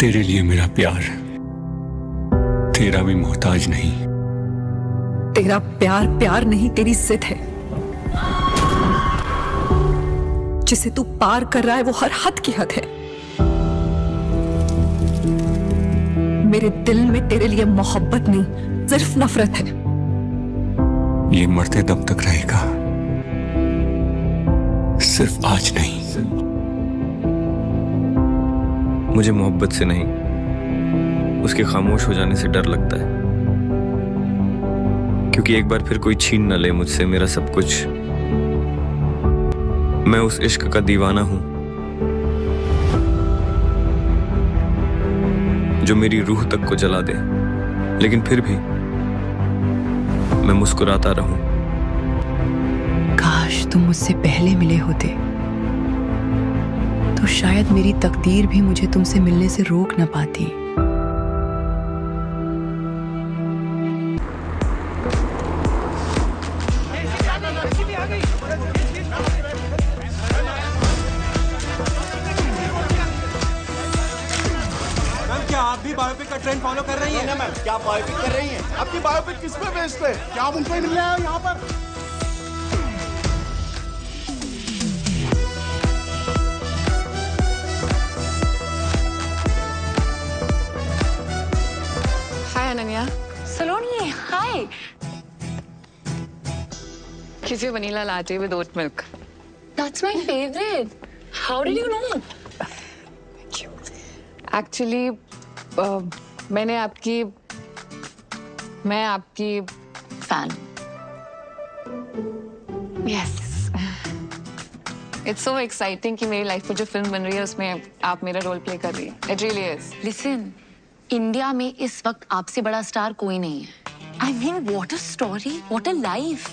तेरे लिए मेरा प्यार तेरा भी मोहताज नहीं। तेरा प्यार प्यार नहीं, तेरी जिद है। जिसे तू पार कर रहा है वो हर हद की हद है। मेरे दिल में तेरे लिए मोहब्बत नहीं, सिर्फ नफरत है। ये मरते दम तक रहेगा, सिर्फ आज नहीं। मुझे मोहब्बत से नहीं, उसके खामोश हो जाने से डर लगता है, क्योंकि एक बार फिर कोई छीन न ले मुझसे मेरा सब कुछ। मैं उस इश्क का दीवाना हूं जो मेरी रूह तक को जला दे, लेकिन फिर भी मैं मुस्कुराता रहूं। काश तुम मुझसे पहले मिले होते तो शायद मेरी तकदीर भी मुझे तुमसे मिलने से रोक न पाती। क्या आप भी बायोपिक का ट्रेंड फॉलो कर रही हैं? मैम, क्या बायोपिक कर रही हैं? आपकी बायोपिक किस पे बेस्ड है? क्या आप उनको ही मिलने आए हो यहाँ पर? हाय अनन्या। सलोनी, हाय। Kiss you vanilla latte with oat milk. That's my favorite. How did you know? Actually, मैं आपकी Fan. Yes. It's so exciting कि मेरी लाइफ में जो फिल्म बन रही है उसमें आप मेरा रोल प्ले कर रही है। It really is. Listen, India में इस वक्त आपसे बड़ा स्टार कोई नहीं है। I mean, what a story, what a life.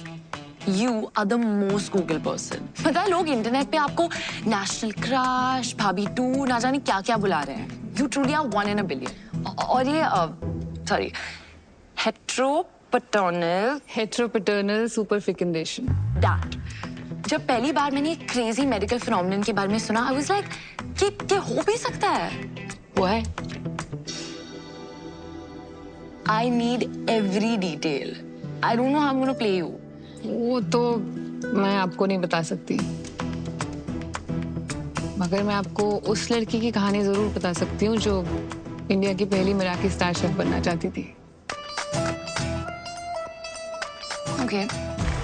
You are the most Google person. पता है लोग इंटरनेट पे आपको नेशनल क्रश, भाभी 2, ना जाने क्या-क्या बुला रहे हैं। You truly are 1 in a billion. और ये sorry, Heteropaternal superfecundation. that. जब पहली बार मैंने एक क्रेजी मेडिकल फिनोमिनन के बारे में सुना, I was like, कि हो भी सकता है। वो है। I need every detail. I don't know how I'm gonna play you. वो तो मैं आपको नहीं बता सकती, मगर मैं आपको उस लड़की की कहानी जरूर बता सकती हूँ जो इंडिया की पहली मराठी स्टार शेफ बनना चाहती थी। Okay.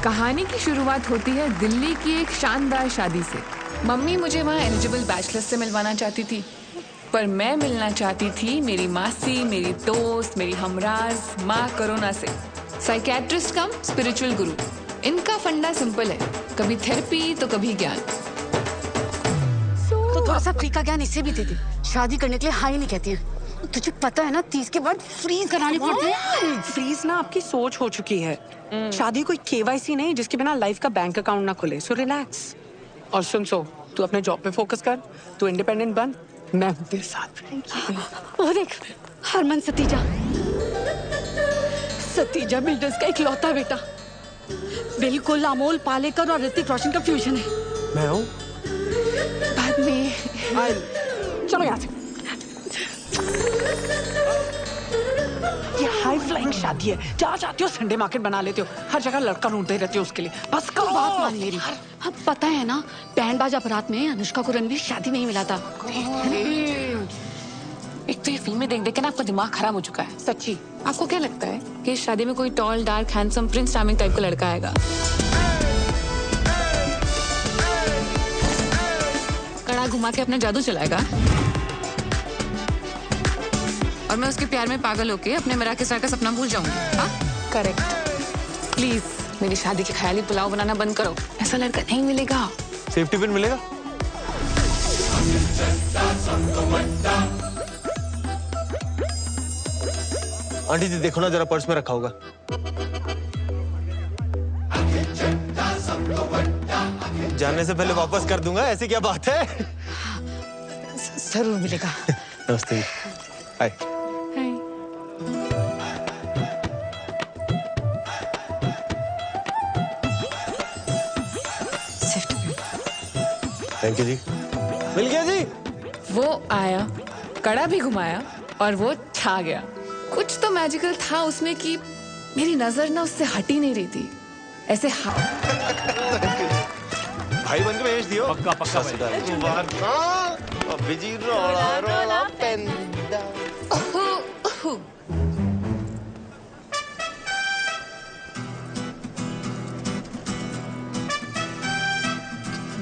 कहानी की शुरुआत होती है दिल्ली की एक शानदार शादी से। मम्मी मुझे वहाँ एलिजिबल बैचलर्स से मिलवाना चाहती थी, पर मैं मिलना चाहती थी मेरी मासी, मेरी दोस्त, मेरी हमराज माँ करोना से। साइकेट्रिस्ट कम स्पिरिचुअल गुरु। इनका फंडा सिंपल है, कभी थेरेपी तो कभी ज्ञान। तो थोड़ा सा फ्री का ज्ञान इसे भी दे दे। शादी करने के लिए हाई नहीं कहती है। तुझे पता है ना 30 के बाद फ्रीज कराने पड़ते हैं। फ्रीज ना आपकी सोच हो चुकी है। शादी कोई केवाईसी नहीं जिसके बिना लाइफ का बैंक अकाउंट ना खुले। सो रिलैक्स और सुन, तू अपने जॉब पे फोकस कर, तू इंडिपेंडेंट बन, मैं हूँ तेरे साथ। वो देख, हरमन सतीजा बिल्डर्स का इकलौता बेटा। बिल्कुल अमोल पालेकर और ऋतिक रोशन का फ्यूजन है। मैं हूँ। बाद में चलो यहाँ से। ये हाई फ्लाइंग शादी है, जहाँ चाहती हो संडे मार्केट बना लेते हो। हर जगह लड़का ढूंढते रहते हो उसके लिए। बस करो, बात मान मेरी। अब पता है ना, बैंड बाजा बारात में अनुष्का को रणवीर शादी में ही मिला था। एक तो ये फिल्में देख देख के ना आपका दिमाग खराब हो चुका है। सच्ची। आपको क्या लगता है कि इस शादी में कोई tall dark handsome Prince charming type का लड़का आएगा? कड़ा घुमा के अपना जादू चलाएगा और मैं उसके प्यार में पागल होके अपने मराठी स्टार का सपना भूल जाऊंगी। हाँ करेक्ट। प्लीज मेरी शादी के ख्याली पुलाव बनाना बंद करो। ऐसा लड़का नहीं मिलेगा। सेफ्टी पिन मिलेगा? आंटी जी देखो ना, जरा पर्स में रखा होगा। जाने से पहले वापस कर दूंगा, ऐसी क्या बात है? जरूर मिलेगा। नमस्ते। हाय। सेफ्टी थैंक यू जी। मिल गया जी। वो आया कड़ा भी घुमाया और वो छा गया। कुछ तो मैजिकल था उसमें कि मेरी नजर ना उससे हट ही नहीं रही थी। ऐसे भाई बन के भेज दियो। पक्का पक्का बिजी रोला रोला पेंदा।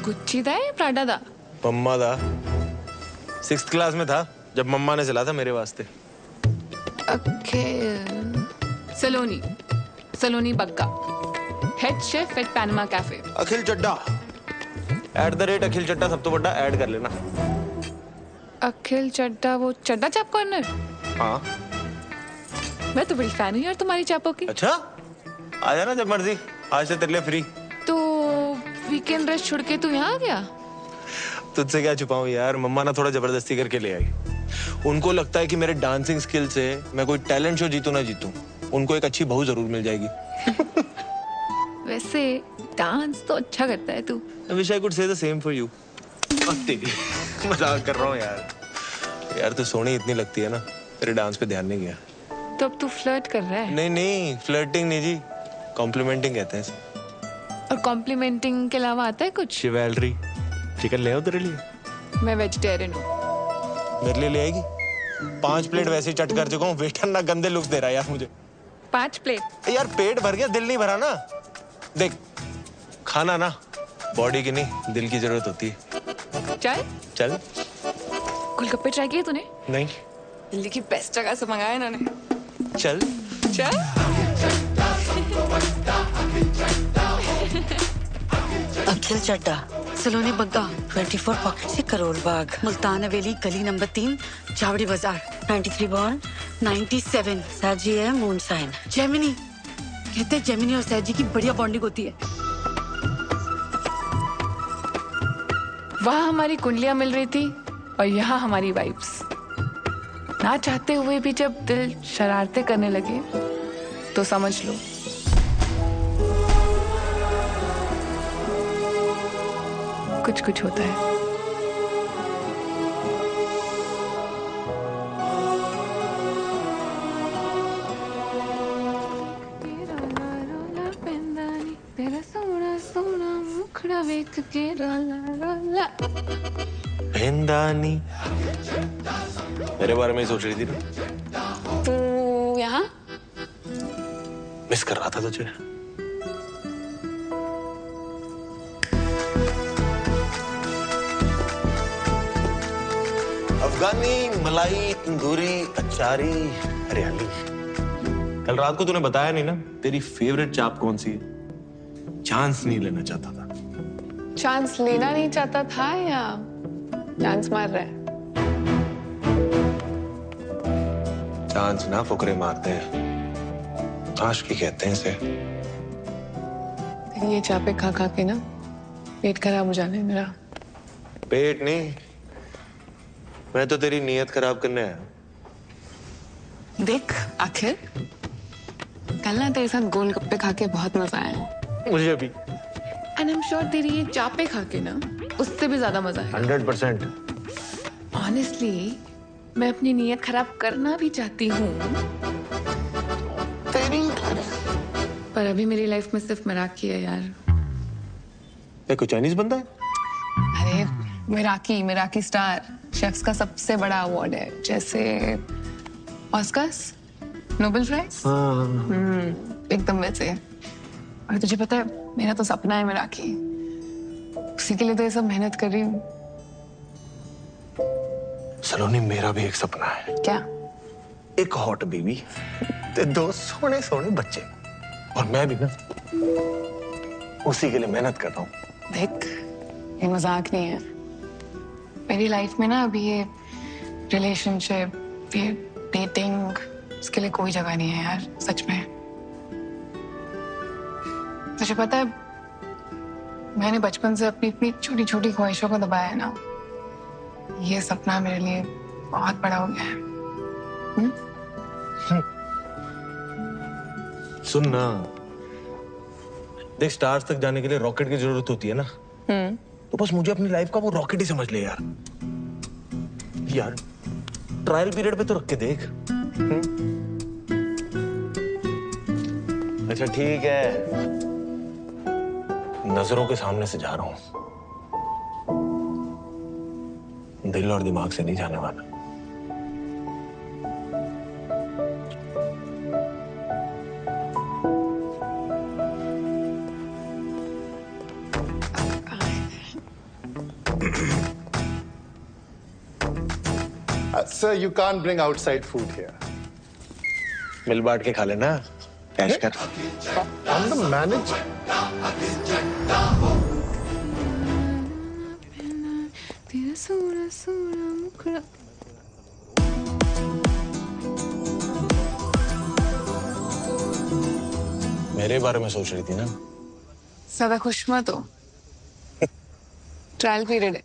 गुच्ची दा या प्राडा दा? मम्मा दा 6th क्लास में था जब मम्मा ने चला था मेरे वास्ते। Saloni Saloni Bagga, head chef at Panama cafe. Akhil Chadda @Akhil Chadda सब तो बड़ा ऐड कर लेना। अखिल चड्डा, वो चड्डा चाप कॉर्नर? हाँ मैं तो बड़ी फैन हूँ यार तुम्हारी चापों की। अच्छा आ जाना जब मर्जी, आज से तेरे लिए फ्री। तो वीकेंड रेस्ट छोड़ के तू यहाँ आ गया? तुझसे क्या छुपाऊं यार, मम्मा ना थोड़ा जबरदस्ती करके ले आई। उनको लगता है कि मेरे डांसिंग स्किल से मैं कोई टैलेंट शो जीतूं ना जीतूं, उनको एक अच्छी बहू जरूर मिल जाएगी। वैसे डांस तो अच्छा करता है तू। I wish I could say the same for you। तेरी मजाक कर रहा हूँ यार। यार तू सोनी इतनी लगती है ना, तेरे डांस पे ध्यान नहीं गया। तो अब तू फ्लर्ट कर रहा है? नहीं नहीं, फ्लर्टिंग नहीं जी, कॉम्प्लीमेंटिंग कहते हैं इसे। और कॉम्प्लीमेंटिंग के अलावा आता है कुछ? शिवैलरी। चिकन ले आओ तेरे लिए? मैं वेजिटेरियन हूँ। मेरे लिए ले आएगी? 5 प्लेट वैसे ही चट कर चुका हूँ, वेटर ना गंदे लुक्स दे रहा है यार मुझे। 5 प्लेट? यार पेट भर गया, दिल नहीं भरा ना। देख खाना ना बॉडी की नहीं, दिल की जरूरत होती है। चाय? चल। गोलगप्पे ट्राई किए तूने? नहीं। दिल्ली की बेस्ट जगह से मंगाया इन्होंने। चल। चल। अखिल चड्डा, सलोनी बग्गा, 24 पॉकेट से करोल बाग, मुल्तान हवेली, गली नंबर 3, चावड़ी बाजार, 93 बॉर्न, 97, सैजी है मून साइन। जेमिनी, कहते हैं जेमिनी और सैजी की बढ़िया बॉन्डिंग होती है। वहाँ हमारी कुंडलियां मिल रही थी और यहाँ हमारी वाइब्स। ना चाहते हुए भी जब दिल शरारतें करने लगे तो समझ लो कुछ कुछ होता है। तेरा सोना सोना मुखड़ा वेख के रोला रोला। पेंदानी मेरे बारे में ही सोच रही थी ना? तू यहाँ? मिस कर रहा था तुझे। अफगानी मलाई तंदूरी अचारी हरियाली। कल रात को तूने बताया नहीं ना तेरी फेवरेट चाप कौन सी है? चांस नहीं लेना चाहता था। चांस लेना नहीं चाहता था या चांस मार रहा है? चांस ना फुकरे मारते हैं, आशिकी कहते हैं इसे। ये चापे खा खा के ना पेट खराब हो जाने मेरा। पेट नहीं, मैं तो तेरी नीयत खराब करने आया। देख आखिर कल ना तेरे साथ गोलगप्पे खा के बहुत मजा आया। मुझे भी। एंड आई एम श्योर तेरी ये चापे खा के ना उससे भी ज्यादा मजा आया। 100%। ऑनेस्टली मैं अपनी नीयत खराब करना भी चाहती हूँ, पर अभी मेरी लाइफ में सिर्फ मिराकी है यार। कोई चाइनीज बंदा है? अरे मिराकी स्टार शेफ्स का सबसे बड़ा अवार्ड है, जैसे ऑस्कर्स, नोबेल प्राइज। एकदम वैसे। और तुझे पता है मेरा तो सपना है मिराकी, उसी के लिए तो ये सब मेहनत कर रही हूँ। सलोनी मेरा भी एक सपना है। क्या? एक हॉट बेबी ते 2 सोने सोने बच्चे, और मैं भी ना उसी के लिए मेहनत कर रहा हूँ। देख ये मजाक नहीं है। मेरी लाइफ में ना अभी ये रिलेशनशिप, ये डेटिंग, इसके लिए कोई जगह नहीं है यार, सच में। तुझे पता है मैंने बचपन से अपनी इतनी छोटी छोटी ख्वाहिशों को दबाया है ना, ये सपना मेरे लिए बहुत बड़ा हो गया है। सुन ना, देख स्टार्स तक जाने के लिए रॉकेट की जरूरत होती है ना, तो बस मुझे अपनी लाइफ का वो रॉकेट ही समझ ले यार। ट्रायल पीरियड पे तो रख के देख। अच्छा ठीक है, नजरों के सामने से जा रहा हूं, दिल और दिमाग से नहीं जाने वाला। Sir, you can't bring outside food here. मिल बांट के खा लेना, कैश कर। I'm the manager. तेरा सोना सोना मुखड़ा। मेरे बारे में सोच रही थी ना? ज्यादा खुश मत हो, ट्रायल पीरियड है।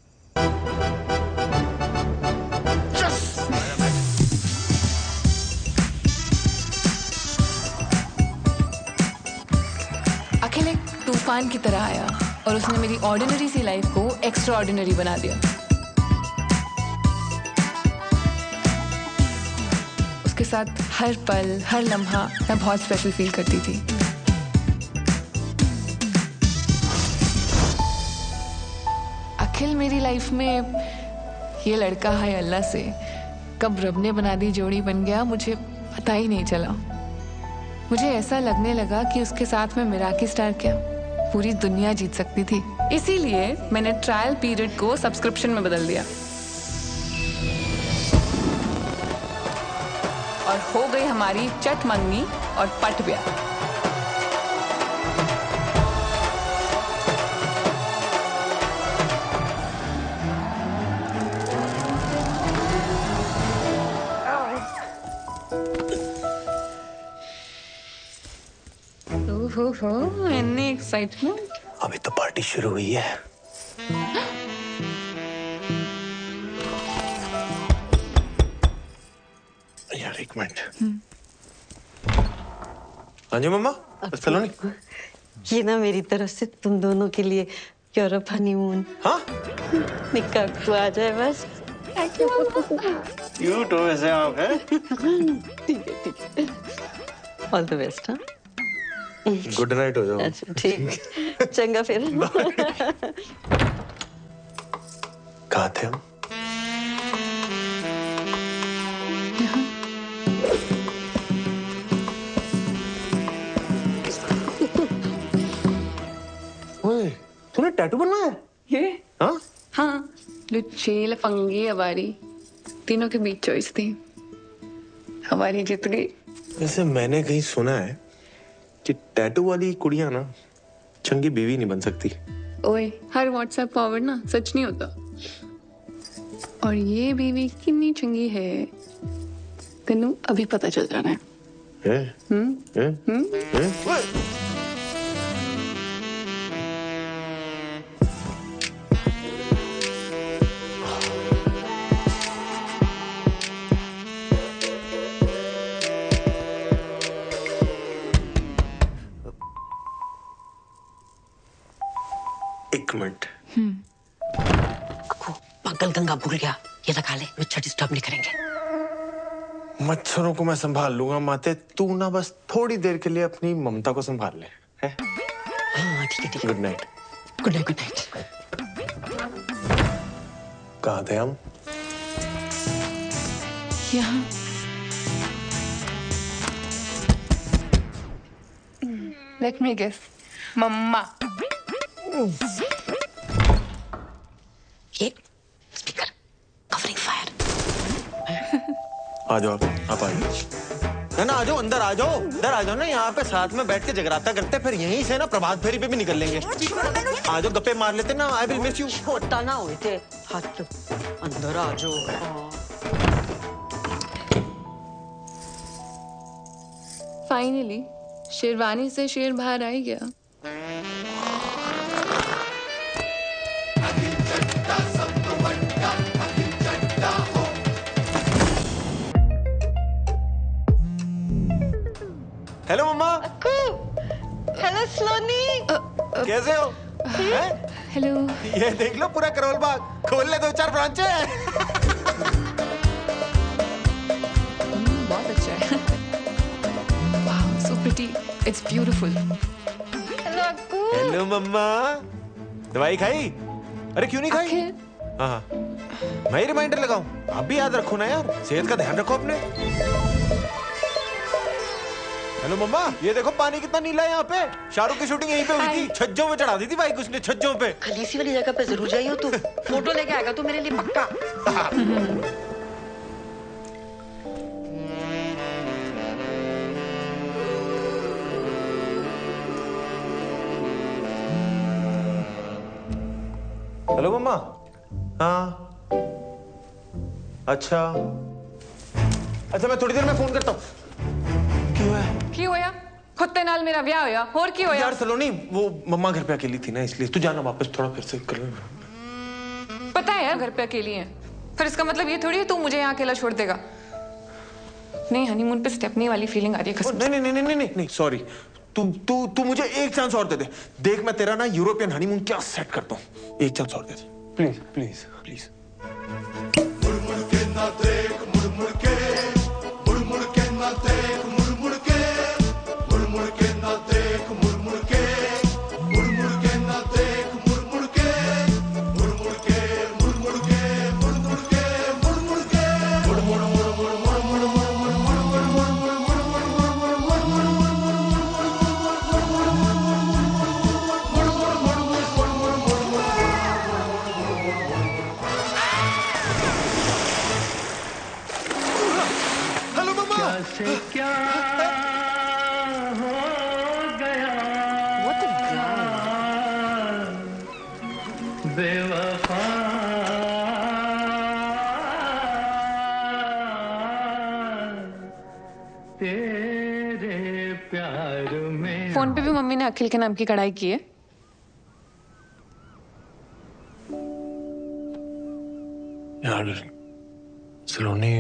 अखिल एक तूफान की तरह आया और उसने मेरी ऑर्डिनरी सी लाइफ को एक्स्ट्रा ऑर्डिनरी बना दिया। उसके साथ हर पल हर लम्हा मैं बहुत स्पेशल फील करती थी। अखिल मेरी लाइफ में ये लड़का है अल्लाह से कब रब ने बना दी जोड़ी बन गया, मुझे पता ही नहीं चला। मुझे ऐसा लगने लगा कि उसके साथ में मिराकी स्टार क्या पूरी दुनिया जीत सकती थी। इसीलिए मैंने ट्रायल पीरियड को सब्सक्रिप्शन में बदल दिया और हो गई हमारी चट मंगनी और पट ब्याह। ओहो, इतनी एक्साइटमेंट। अभी तो पार्टी शुरू हुई है। यार एक मिनट। हाँ जी मम्मा, सलोनी। ये ना मेरी तरफ से तुम दोनों के लिए यूरोप हनीमून। हाँ? निकाह को आ जाए बस। क्यूट हो वैसे आप, हैं? ठीक है। All the best. हाँ, गुड नाइट हो जाओ। अच्छा ठीक, चंगा फिर। कहाँ थे हम? ओए, तूने टैटू बनवाया है? ये? हाँ? हाँ, लुच्ची लफंगी हमारी तीनों के बीच चॉइस थी, हमारी जीत गई। वैसे मैंने कहीं सुना है कि टैटू वाली कुड़ियां ना चंगी बीवी नहीं बन सकती। ओए, हर व्हाट्सएप फॉरवर्ड ना सच नहीं होता। और ये बीवी कितनी चंगी है तेनू अभी पता चल जाना है। एक मिनट। पागल गंगा भूल गया, ये लगा ले, बच्चा डिस्टर्ब नहीं करेंगे। मच्छरों को मैं संभाल लूंगा माते, तू ना बस थोड़ी देर के लिए अपनी ममता को संभाल ले। है? हाँ ठीक है ठीक है। Good night. Good night good night. कहाँ थे हम? यहाँ। लेट मी गेस, मम्मा। ये स्पीकर कवरिंग फायर। आ जाओ आप आ जाओ। है ना, आ जाओ अंदर आ जाओ, अंदर आ जाओ ना, यहाँ पे साथ में बैठ के जगराता करते, फिर यहीं से ना प्रभात फेरी पे भी निकल लेंगे। आ जाओ, गप्पे मार लेते ना। I will miss you. छोटा ना हुए थे हाथ, अंदर आ जाओ। फाइनली शेरवानी से शेर बाहर आ ही गया। हेलो मम्मा। हेलो सलोनी। कैसे हो? हेलो। ये देख लो पूरा करोल बाग, खोल ले 2-4 ब्रांचें। It's beautiful. हेलो मम्मा, दवाई खाई? अरे क्यों नहीं खाई? अखिल, हाँ हाँ, मैं ही रिमाइंडर लगाऊं? आप भी याद रखो ना यार, सेहत का ध्यान रखो अपने। हेलो मम्मा, ये देखो पानी कितना नीला है यहाँ पे। शाहरुख की शूटिंग यहीं पे हुई थी, छज्जों में चढ़ा दी थी बाइक उसने, छज्जों पे। खलीसी वाली जगह पे जरूर जाइयो तू, फोटो लेके आएगा तू मेरे लिए पक्का। हेलो मम्मा। हाँ अच्छा अच्छा, मैं थोड़ी देर में फोन करता हूँ। क्यों है? की होया? खुत्ते नाल मेरा ब्याह होया, और की होया? यार सलोनी, वो मम्मा घर पे अकेली थी ना, इसलिए तू जाना वापस थोड़ा फिर से कर लेना। पता है यार घर पे अकेली है, फिर इसका मतलब ये थोड़ी है तू मुझे यहाँ अकेला छोड़ देगा। नहीं, हनीमून पे स्टेपनी वाली फीलिंग आ रही है कसम से। नहीं नहीं नहीं नहीं नहीं, सॉरी। तू मुझे एक चांस और दे दे। देख मैं तेरा ना यूरोपियन हनीमून क्या सेट करता हूँ। एक चांस और दे दे प्लीज प्लीज प्लीज। क्या हो गया बेवफा, तेरे प्यार में। फोन पे भी मम्मी ने अखिल के नाम की कढ़ाई की है। यार सलोनी,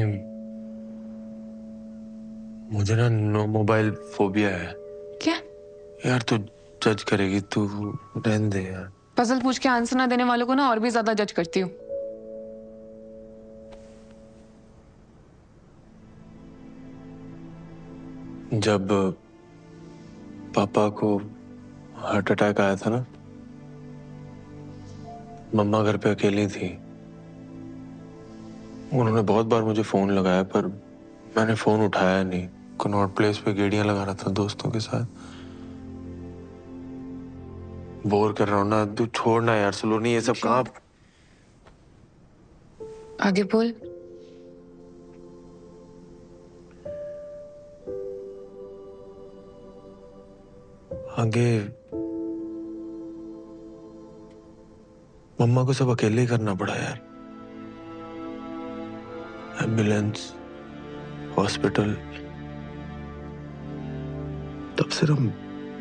मुझे ना नो मोबाइल फोबिया है। क्या? यार तू जज करेगी, तू रहने दे यार। पजल पूछ के आंसर ना देने वालों को ना और भी ज्यादा जज करती हूँ। जब पापा को हार्ट अटैक आया था ना, मम्मा घर पे अकेली थी। उन्होंने बहुत बार मुझे फोन लगाया पर मैंने फोन उठाया नहीं। कनॉट प्लेस पे गेड़ियां लगा रहा था दोस्तों के साथ। बोर कर रहा हूं ना, तू छोड़ना यार सलोनी, ये सब कहाँ। आगे बोल। आगे मम्मा को सब अकेले ही करना पड़ा यार। Ambulance, hospital. तब से ना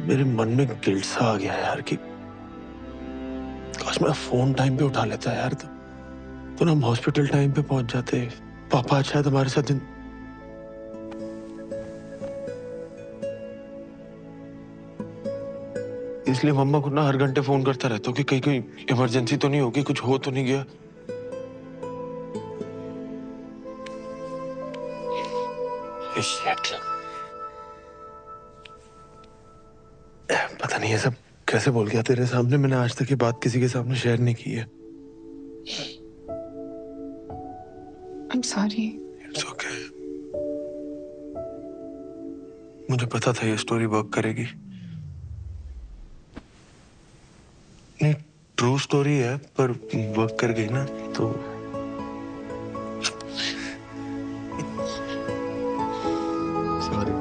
मेरे मन में गिल्ट सा आ गया यार कि काश मैं फोन टाइम पे उठा लेता यार, तो ना हम हॉस्पिटल टाइम पे पहुंच जाते। पापा आज शायद हमारे साथ इसलिए मम्मा को ना हर घंटे फोन करता रहता हूँ कि कहीं कोई इमरजेंसी तो नहीं होगी, कुछ हो तो नहीं गया। पता नहीं ये सब कैसे बोल गया तेरे सामने। मैंने आज तक ये बात किसी के सामने शेयर नहीं की है। I'm sorry. It's okay. मुझे पता था ये स्टोरी वर्क करेगी। नहीं, ट्रू स्टोरी है पर वर्क कर गई ना तो। सॉरी।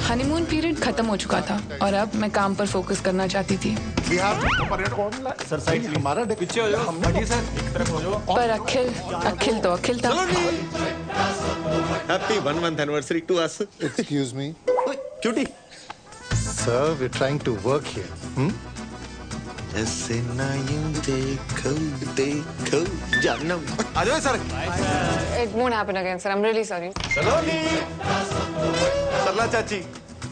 हनीमून पीरियड खत्म हो चुका था और अब मैं काम पर फोकस करना चाहती थी। सर साइड हमारा पीछे हो जाओ। सर एक तरफ हो जाओ। पर अखिल था। Happy 1 month anniversary to us. Excuse me. Cutie. Sir, we're trying to work here. ऐसे ना यूं देखो जानम। आ जाओ sir. It won't happen again, sir. I'm really sorry. सलोनी, सरला चाची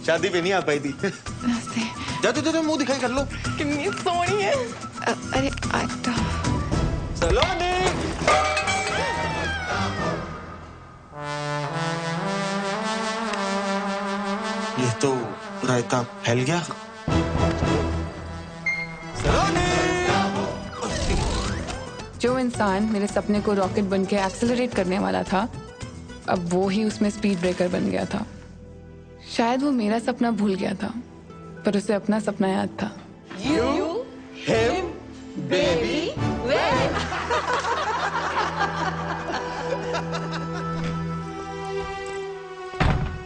शादी पे नहीं आ पाई थी। जाओ मुंह दिखाई कर लो। कितनी सोहनी है। अरे आटा। सलोनी। ये तो रायता फैल गया। जो इंसान मेरे सपने को रॉकेट बन के एक्सेलरेट करने वाला था, अब वो ही उसमें स्पीड ब्रेकर बन गया था। शायद वो मेरा सपना भूल गया था, पर उसे अपना सपना याद था।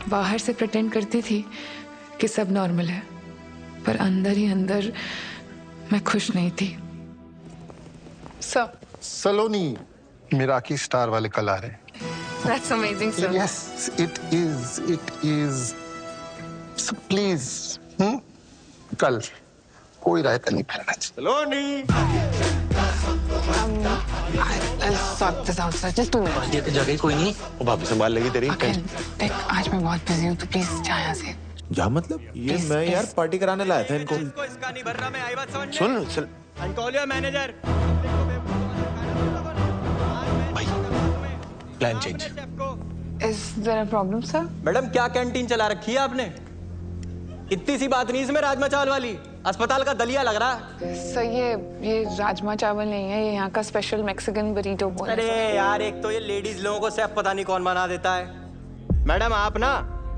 बाहर से प्रिटेंड करती थी कि सब नॉर्मल है, पर अंदर ही अंदर मैं खुश नहीं थी। सर, सलोनी मिराकी स्टार वाले कल आ रहे हैं। That's amazing sir. Yes, it is. So please, कल कोई रायता नहीं फैलना चाहिए। सलोनी। I'll sort this out, sir. Just 2 minutes. ये तो जगह कोई नहीं, वो भाभी संभाल लेगी तेरी। देख, आज मैं बहुत बिजी हूँ, तो प्लीज जा यहाँ से। जा मतलब? ये मैं यार पार्टी कराने लाया था इनको। इसका नहीं भर रहा, मैं आई बात समझ में। सुन आई कॉल योर मैनेजर। भाई, plan change. Is there a problem, sir? Madam क्या कैंटीन चला रखी है आपने? इतनी सी बात नहीं इसमें राजमा चावल वाली, अस्पताल का दलिया लग रहा है। सर, ये राजमा चावल नहीं है, ये यहाँ का स्पेशल मैक्सिकन बरीटो बोल। अरे यार, एक तो ये लेडीज लोगों को सेफ पता नहीं कौन बना देता है। मैडम आप ना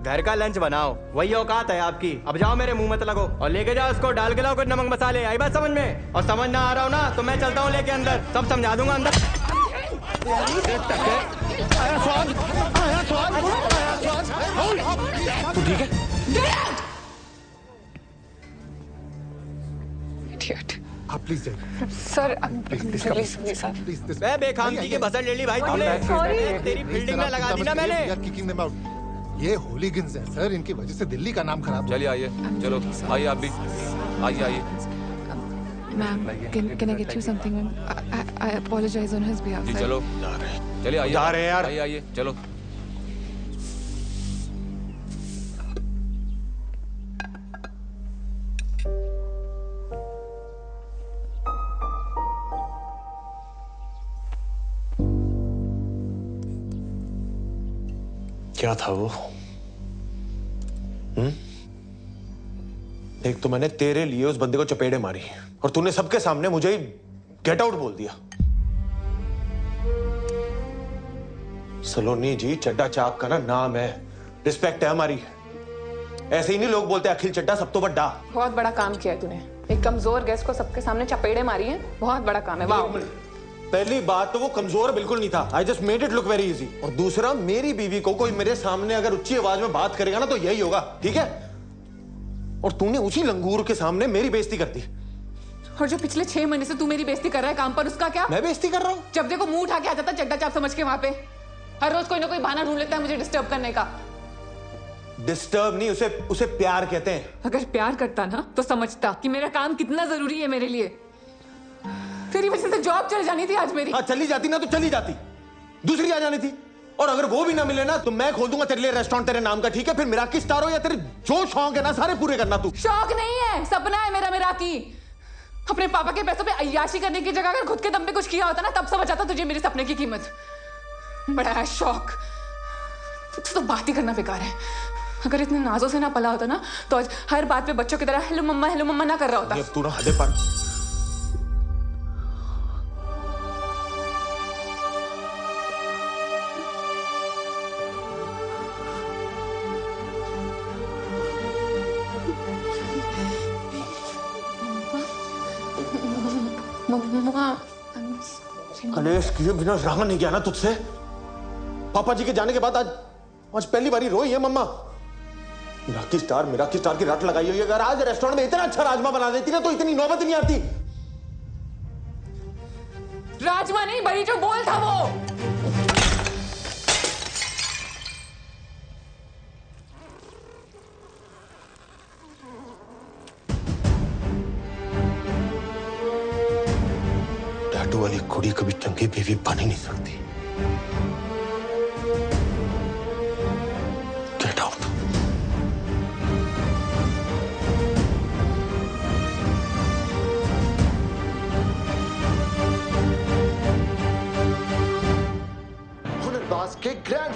घर का लंच बनाओ, वही औकात है आपकी। अब जाओ, मेरे मुंह मत लगो और लेके जाओ उसको, डाल के लाओ कुछ नमक मसाले। आई बात समझ में? और समझ ना आ रहा हो ना तो मैं चलता हूँ लेके अंदर, सब समझा दूंगा अंदर। तू ठीक है? आप प्लीज जाइए। Sir, please sir. प्लीज मैं बेखामती की बसर ले ली भाई तुमने। तेरी फील्डिंग में लगा दी ना मैंने। ये होलीगन्स हैं सर, इनकी वजह से दिल्ली का नाम खराब। चलिए आइए, चलो आइए आप भी, आइए। Ma'am, can I get you something, ma'am? I apologize on his behalf. जी चलो, चलिए आइए। जा रहे हैं यार। आइए चलो। क्या था वो? एक तो मैंने तेरे लिए उस बंदे को चपेड़े मारी और तूने सबके सामने मुझे ही गेट आउट बोल दिया। सलोनी जी, चड्डा चाप का ना नाम है, रिस्पेक्ट है हमारी। ऐसे ही नहीं लोग बोलते अखिल चड्डा सब तो बड़ा। बहुत बड़ा काम किया है तूने, एक कमजोर गेस्ट को सबके सामने चपेड़े मारी है, बहुत बड़ा काम है। वाह। पहली बात तो वो कमजोर बिल्कुल नहीं था, I just made it look very easy. और दूसरा, मेरी बीवी को कोई मेरे सामने अगर ऊंची आवाज में बात करेगा ना तो यही होगा, ठीक है? और तूने उसी लंगूर के सामने मेरी बेइज्जती कर दी। और जो पिछले 6 महीने से तू मेरी बेइज्जती कर रहा है काम पर, उसका क्या? मैं बेइज्जती कर रहा हूँ? जब देखो मुंह उठा के आ जाता चड्डा चाप समझ के वहां पे। हर रोज कोई ना कोई बहाना ढूंढ लेता है मुझे डिस्टर्ब करने का। डिस्टर्ब नहीं, उसे प्यार कहते हैं। अगर प्यार करता ना तो समझता कि मेरा काम कितना जरूरी है मेरे लिए। तेरी वजह से जॉब चली जानी थी आज मेरी। हाँ, चली जाती ना तो चली जाती, दूसरी आ जानी थी। और अगर वो भी ना मिले ना तो मैं खोल दूंगा तेरे लिए रेस्टोरेंट तेरे नाम का, ठीक है? फिर मिराकी स्टार हो या तेरे जो शौक है ना सारे पूरे करना तू। शौक नहीं है, सपना है मेरा मिराकी। अपने पापा के पैसों पे अय्याशी करने की जगह अगर खुद के दम पे कुछ किया होता ना तब समझ आता तुझे मेरे सपने की कीमत। बड़ा है शौक, तो बात ही करना बेकार है। अगर इतने नाजों से ना पला होता ना तो आज हर बात पे बच्चों की तरह हेलो मम्मा ना कर रहा होता। अब तू ना हदे पर। कलेश किए बिना रहा नहीं गया ना तुझसे। पापा जी के जाने के बाद आज पहली बारी रोई है मम्मा। मिराकी स्टार की रट लगाई हुई है। अगर आज रेस्टोरेंट में इतना अच्छा राजमा बना देती ना तो इतनी नौबत ही नहीं आती। राजमा नहीं, बड़ी जो बोल था वो। टैटू वाली कुड़ी कभी चंगी बीवी बन ही नहीं सकती। Get out.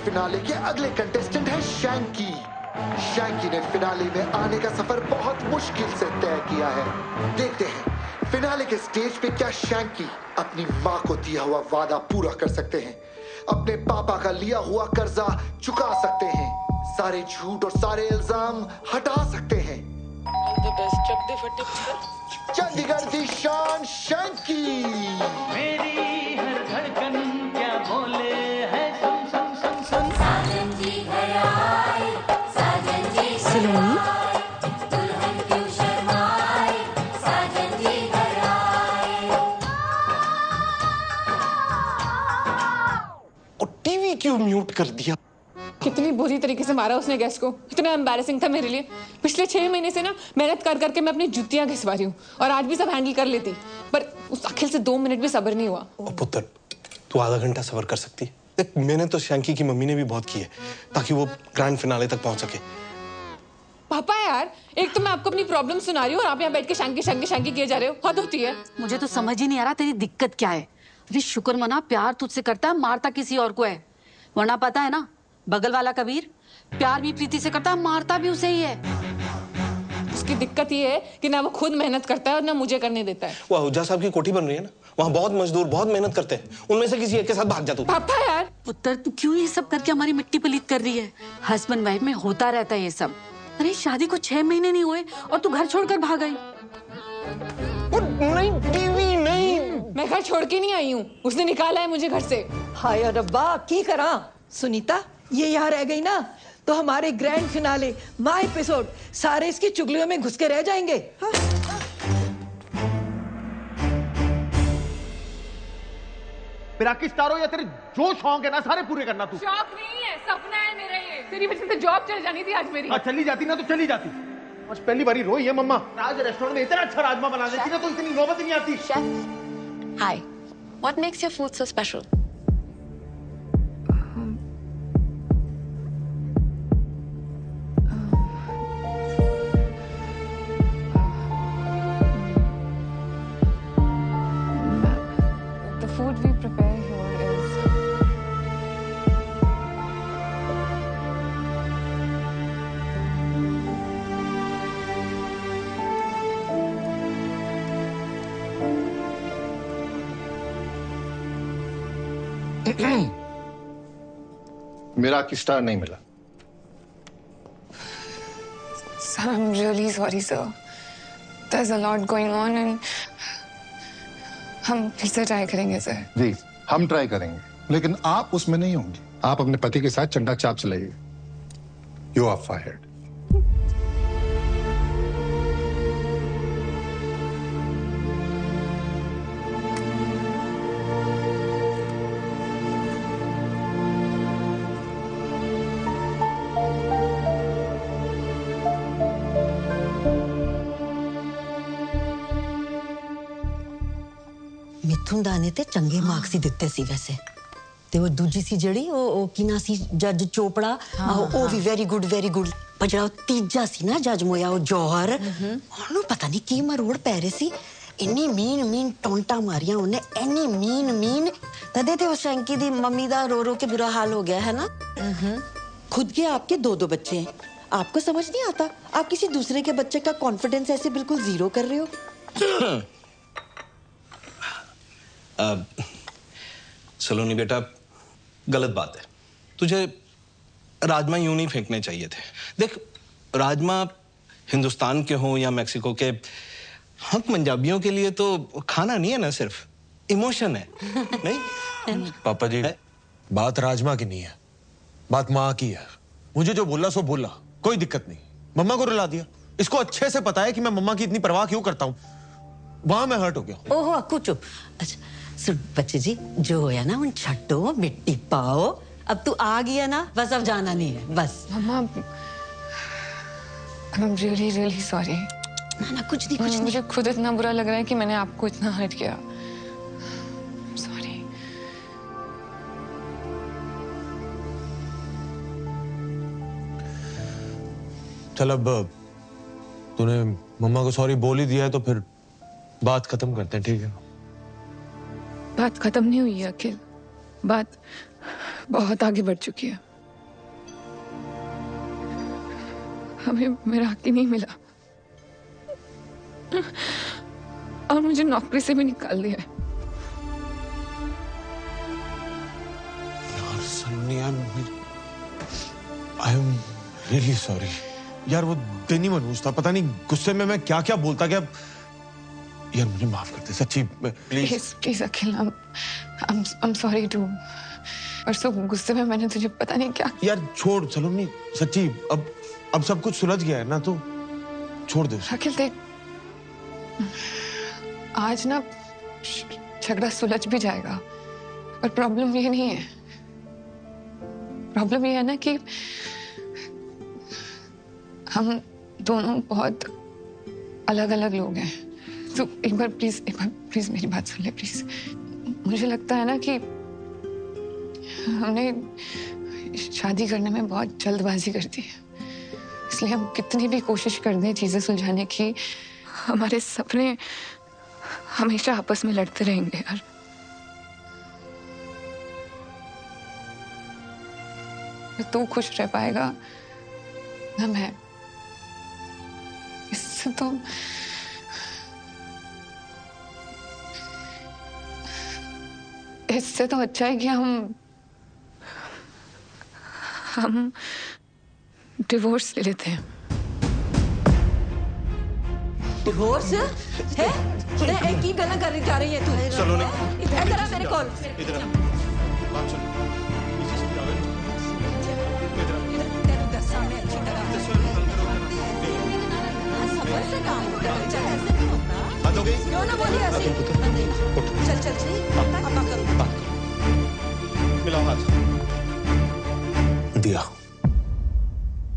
फिनाले के अगले कंटेस्टेंट है शैंकी। शैंकी ने फिनाले में आने का सफर बहुत मुश्किल से तय किया है। देखते हैं फिनाले के स्टेज पे क्या शैंकी अपनी माँ को दिया हुआ वादा पूरा कर सकते हैं, अपने पापा का लिया हुआ कर्जा चुका सकते हैं, सारे झूठ और सारे इल्जाम हटा सकते हैं। चंडीगढ़ की शान शैंकी। मेरी हर धड़कन क्या बोले है, सुन सुन सुन सुन। साजन जी घर आए, साजन जी सलोनी दुल्हन क्यों शर्माए, साजन जी घर आए। और टीवी क्यों म्यूट कर दिया? कितनी बुरी तरीके से मारा उसने गेस्ट को, इतना एम्बैरेसिंग था मेरे लिए। पिछले 6 महीने से ना मेहनत कर करके मैं अपनी जुतियां घिसवा रही हूँ और आज भी सब हैंडल कर लेती, पर उस अखिल से 2 मिनट भी सब्र नहीं हुआ। ओ पुत्र, तू आधा घंटा सब्र कर सकती है? देख, मैंने तो शैंकी की मम्मी ने भी बहुत की है ताकि वो ग्रैंड फिनाले तक पहुंच सके। पापा यार, एक तो मैं आपको अपनी प्रॉब्लम सुना रही हूँ और आप यहाँ बैठ के शैंकी शैंकी शैंकी किए जा रहे हो, हद होती है। मुझे तो समझ ही नहीं आ रहा तेरी दिक्कत क्या है। अरे शुक्र मना, प्यार तुझसे करता है, मारता किसी और को है। वरना पता है ना, बगल वाला कबीर प्यार भी प्रीति से करता है, मारता भी उसे ही है। उसकी दिक्कत ये है कि ना वो खुद मेहनत करता है और ना मुझे करने देता है। वो हुज्जा साहब की कोठी बन रही है ना, वहाँ बहुत मजदूर बहुत मेहनत करते हैं, उनमें से किसी एक के साथ भाग जा तू। पापा यार, पुत्र तू क्यों ये सब करके हमारी मिट्टी पलीत कर रही है? हस्बैंड वाइफ में होता रहता है ये सब। अरे शादी को 6 महीने नहीं हुए और तू घर छोड़कर भाग गई। नहीं टीवी नहीं, मैं घर छोड़ के नहीं आई हूँ, उसने निकाला है मुझे घर से। हाय रब्बा, की करा सुनीता, ये यहाँ रह गई ना तो हमारे ग्रैंड फिनाले माय एपिसोड सारे इसकी चुगलियों में घुस के रह जाएंगे। हाँ? मेरा किस तारो या तेरे जो शौक है ना सारे पूरे करना तू। शौक नहीं है, सपना है मेरा ये। तेरी वजह से जॉब चल जानी थी आज मेरी। चली जाती ना तो चली जाती। आज पहली बारी रोई है मम्मा। आज रेस्टोरेंट में इतना अच्छा राजमा बना देती ना तो इतनी नौबत नहीं आती। Hi. What makes your food so special? The food we prepare here is मेरा की स्टार नहीं मिला। Sir, I'm really sorry, sir. There's a lot going on and हम फिर से ट्राई करेंगे सर। जी हम ट्राई करेंगे, लेकिन आप उसमें नहीं होंगे। आप अपने पति के साथ चंडा चाप चलाइए। You are fired. मिथुन दाने ते चंगे मार्क्स ही दिते सी वैसे ते वो दूजी सी जड़ी ओ किना सी जज चोपड़ा ओ भी वेरी गुड पर जड़ा तीजा सी ना जज मोया ओ जौहर ओनु पता नहीं की मरोड़ पैरे सी इन्नी मीन टोंटा मारियां उन्हें इन्नी मीन तदे ते उस शैंकी दी मम्मी दा रो के बुरा हाल हो गया है ना। खुद के आपके 2 बच्चे हैं, आपको समझ नहीं आता आप किसी दूसरे के बच्चे का कॉन्फिडेंस ऐसे बिल्कुल जीरो कर रहे हो। सलोनी बेटा, गलत बात है। तुझे राजमा यूं नहीं फेंकने चाहिए थे। देख, राजमा हिंदुस्तान के हों या मैक्सिको के, हम पंजाबियों के लिए तो खाना नहीं है ना, सिर्फ इमोशन है। नहीं पापा जी, बात राजमा की नहीं है, बात माँ की है। मुझे जो बोला सो बोला, कोई दिक्कत नहीं। मम्मा को रुला दिया। इसको अच्छे से पता है कि मैं मम्मा की इतनी परवाह क्यों करता हूँ। वहां मैं हर्ट हो गया। ओहो अक्कू चुप। अच्छा सुन बच्चे जी, जो होया ना उन छट्टो मिट्टी पाओ। अब तू आ गया ना, बस अब जाना नहीं है बस। मम्मा, I'm really sorry। ना कुछ नहीं। मुझे खुद इतना बुरा लग रहा है कि मैंने आपको इतना हर्ट किया। सॉरी। चल अब तूने मम्मा को सॉरी बोल ही दिया है तो फिर बात खत्म करते हैं, ठीक है? बात खत्म नहीं हुई है अखिल, बात बहुत आगे बढ़ चुकी है। हमें मेरा हक ही नहीं मिला और मुझे नौकरी से भी निकाल दिया है। यार Sunny, I am really sorry यार। वो दिन ही मनहूस था, पता नहीं गुस्से में मैं क्या क्या बोलता गया। यार मुझे माफ कर दे सच्ची, please please Akhil, I'm sorry too। परसों गुस्से में मैंने तुझे पता नहीं क्या। यार छोड़, चलो नहीं सच्ची, अब सब कुछ सुलझ गया है ना, तो छोड़ दे। अखिल देख, आज ना झगड़ा सुलझ भी जाएगा, पर प्रॉब्लम ये नहीं है। प्रॉब्लम ये है ना कि हम दोनों बहुत अलग अलग लोग हैं। तो एक बार प्लीज मेरी बात सुन ले प्लीज। मुझे लगता है ना कि हमने शादी करने में बहुत जल्दबाजी कर दी है, इसलिए हम कितनी भी कोशिश कर दें चीजें सुलझाने की, हमारे सपने हमेशा आपस में लड़ते रहेंगे यार। न तू खुश रह पाएगा न मैं। इससे तो अच्छा है कि हम डिवोर्स ले लेते हैं। डिवोर्स है? एक ही गला करने जा रही है तू। चलो ना। इधर आ मेरे कॉल। इधर आ। बात सुन। सामने अच्छी तरह सबर से काम होता है, ऐसे नहीं होता। बात हो गई? क्यों ना बोली ऐसी? चल चल चल, अब करो। मिलाओ हाथ। दिया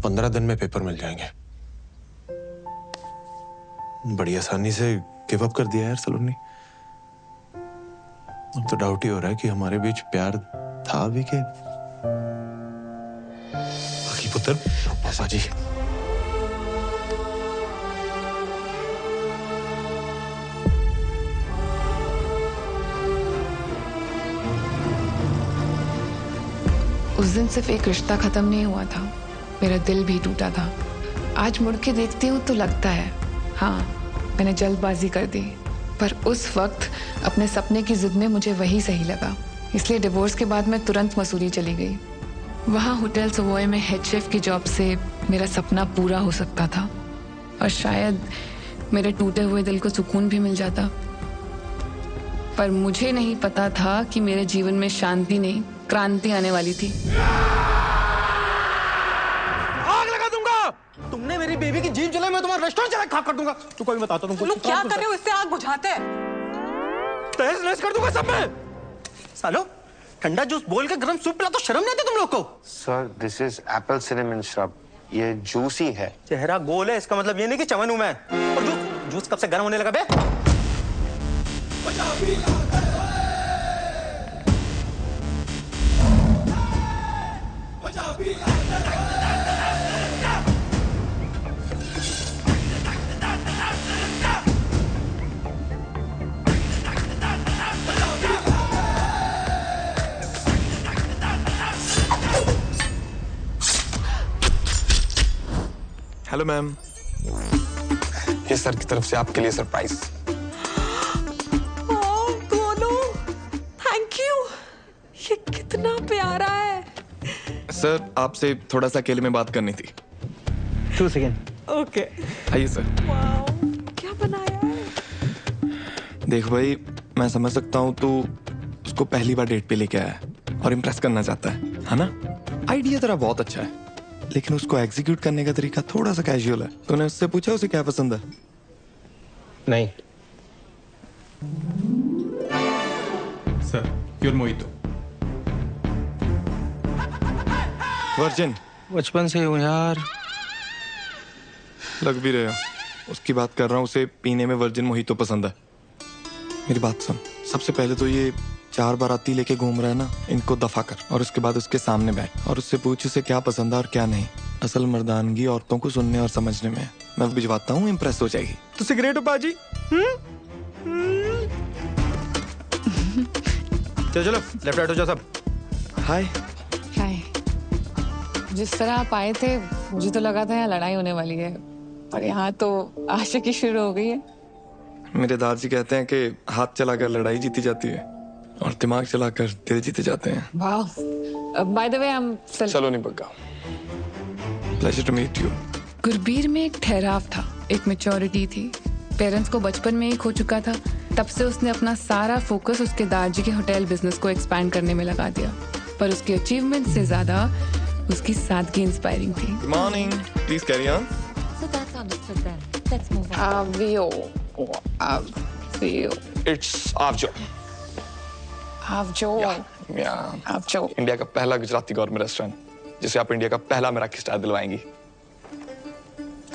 15 दिन में पेपर मिल जाएंगे। बड़ी आसानी से गिव अप कर दिया यार सलोनी। अब तो डाउट ही हो रहा है कि हमारे बीच प्यार था भी के बाकी पुत्र। पापा जी उस दिन सिर्फ एक रिश्ता खत्म नहीं हुआ था, मेरा दिल भी टूटा था। आज मुड़ के देखती हूँ तो लगता है हाँ मैंने जल्दबाजी कर दी, पर उस वक्त अपने सपने की जिद में मुझे वही सही लगा। इसलिए डिवोर्स के बाद मैं तुरंत मसूरी चली गई। वहाँ होटल सवॉय में हेड शेफ की जॉब से मेरा सपना पूरा हो सकता था और शायद मेरे टूटे हुए दिल को सुकून भी मिल जाता। पर मुझे नहीं पता था कि मेरे जीवन में शांति नहीं क्रांति आने वाली थी। आग लगा दूंगा। तुमने मेरी बेबी की जीभ जलाई, मैं तुम्हारा रेस्टोरेंट चला खाक कर दूंगा। तू कोई बताता तुमको। लोग क्या कर रहे हो? इससे आग बुझाते हैं। तहस नहस कर दूंगा सब में। सालो ठंडा जूस बोल के गरम सूप पिला तो शर्म नहीं आती तुम लोग को? Sir this is Apple cinnamon shrub, ये जूसी है। चेहरा गोल है, इसका मतलब ये नहीं कि चमन हूं मैं। और जूस कब से गर्म होने लगा बे? हेलो मैम, ये सर की तरफ से आपके लिए सरप्राइज। Thank you. ये कितना प्यारा है। सर आपसे थोड़ा सा अकेले में बात करनी थी। 2 सेकेंड। ओके आइए सर। क्या बनाया है? देख भाई, मैं समझ सकता हूँ तू उसको पहली बार डेट पे लेके आया है और इम्प्रेस करना चाहता है ना? आइडिया तेरा बहुत अच्छा है, लेकिन उसको एग्जीक्यूट करने का तरीका थोड़ा सा कैजुअल है। तूने उससे पूछा उसे क्या पसंद है? नहीं सर, प्योर मोहितो। वर्जिन? बचपन से हूँ यार। लग भी रहे हो। उसकी बात कर रहा हूँ, उसे पीने में वर्जिन मोहितो पसंद है। मेरी बात सुन, सबसे पहले तो ये 4 बाराती लेके घूम रहा है ना, इनको दफा कर और उसके बाद उसके सामने बैठ और उससे पूछ उसे क्या पसंद है और क्या नहीं। असल मर्दानगी औरतों को सुनने और समझने में। मैं भिजवाता हूँ, इम्प्रेस हो जाएगी। तो सिगरेट हो पाजी? चलो लेफ्ट राइट हो जाओ सब। हाय। हाय। जिस तरह आप आए थे मुझे तो लगा था यहाँ लड़ाई होने वाली है, पर यहाँ तो आशिकी शुरू हो गई है। मेरे दादाजी कहते हैं कि हाथ चलाकर लड़ाई जीती जाती है और दिमाग चलाकर दिल जीते जाते हैं। वाह। By the way I am Saloni Bagga. Pleasure to meet you. Gurbir में एक ठहराव था, एक मैच्योरिटी थी। पेरेंट्स को बचपन में ही खो चुका था, तब से उसने अपना सारा फोकस उसके दादाजी के होटल बिजनेस को एक्सपैंड करने में लगा दिया। पर उसकी अचीवमेंट से ज्यादा उसकी सादगी इंस्पायरिंग थी। Good morning, please carry on. It's आवजो। आवजो। इंडिया का पहला गुजराती गौरमेंट रेस्टोरेंट जिसे आप इंडिया का पहला मेराकी स्टार दिलवाएंगी।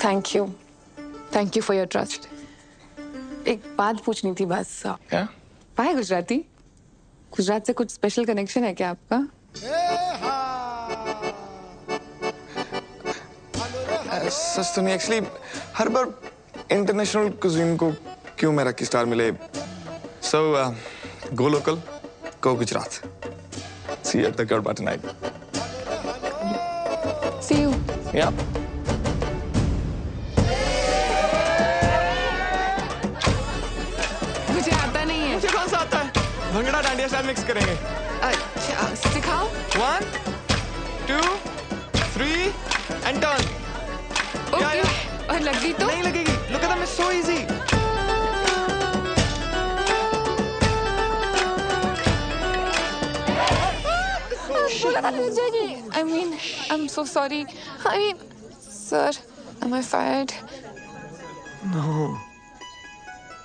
Thank you for your trust. एक बात पूछनी थी बस। क्या? पाए गुजराती? गुजरात से कुछ स्पेशल कनेक्शन है क्या आपका? सच तो नहीं, एक्चुअली हर बार इंटरनेशनल कुजीन को क्यों मेराकी स्टार मिले। So go local, go Gujarat. See you at the garba tonight. See you. Yeah. मुझे आता नहीं है। मुझे कौन सा आता है? भंगड़ा डांडिया स्टाइल मिक्स करेंगे। अच्छा, सिखाओ। 1 2 3 एंड टर्न। ओके। और लग गई तो? नहीं लगेगी। Look at that, it's so easy. I mean, I'm so sorry. I mean, sir, am I fired? No,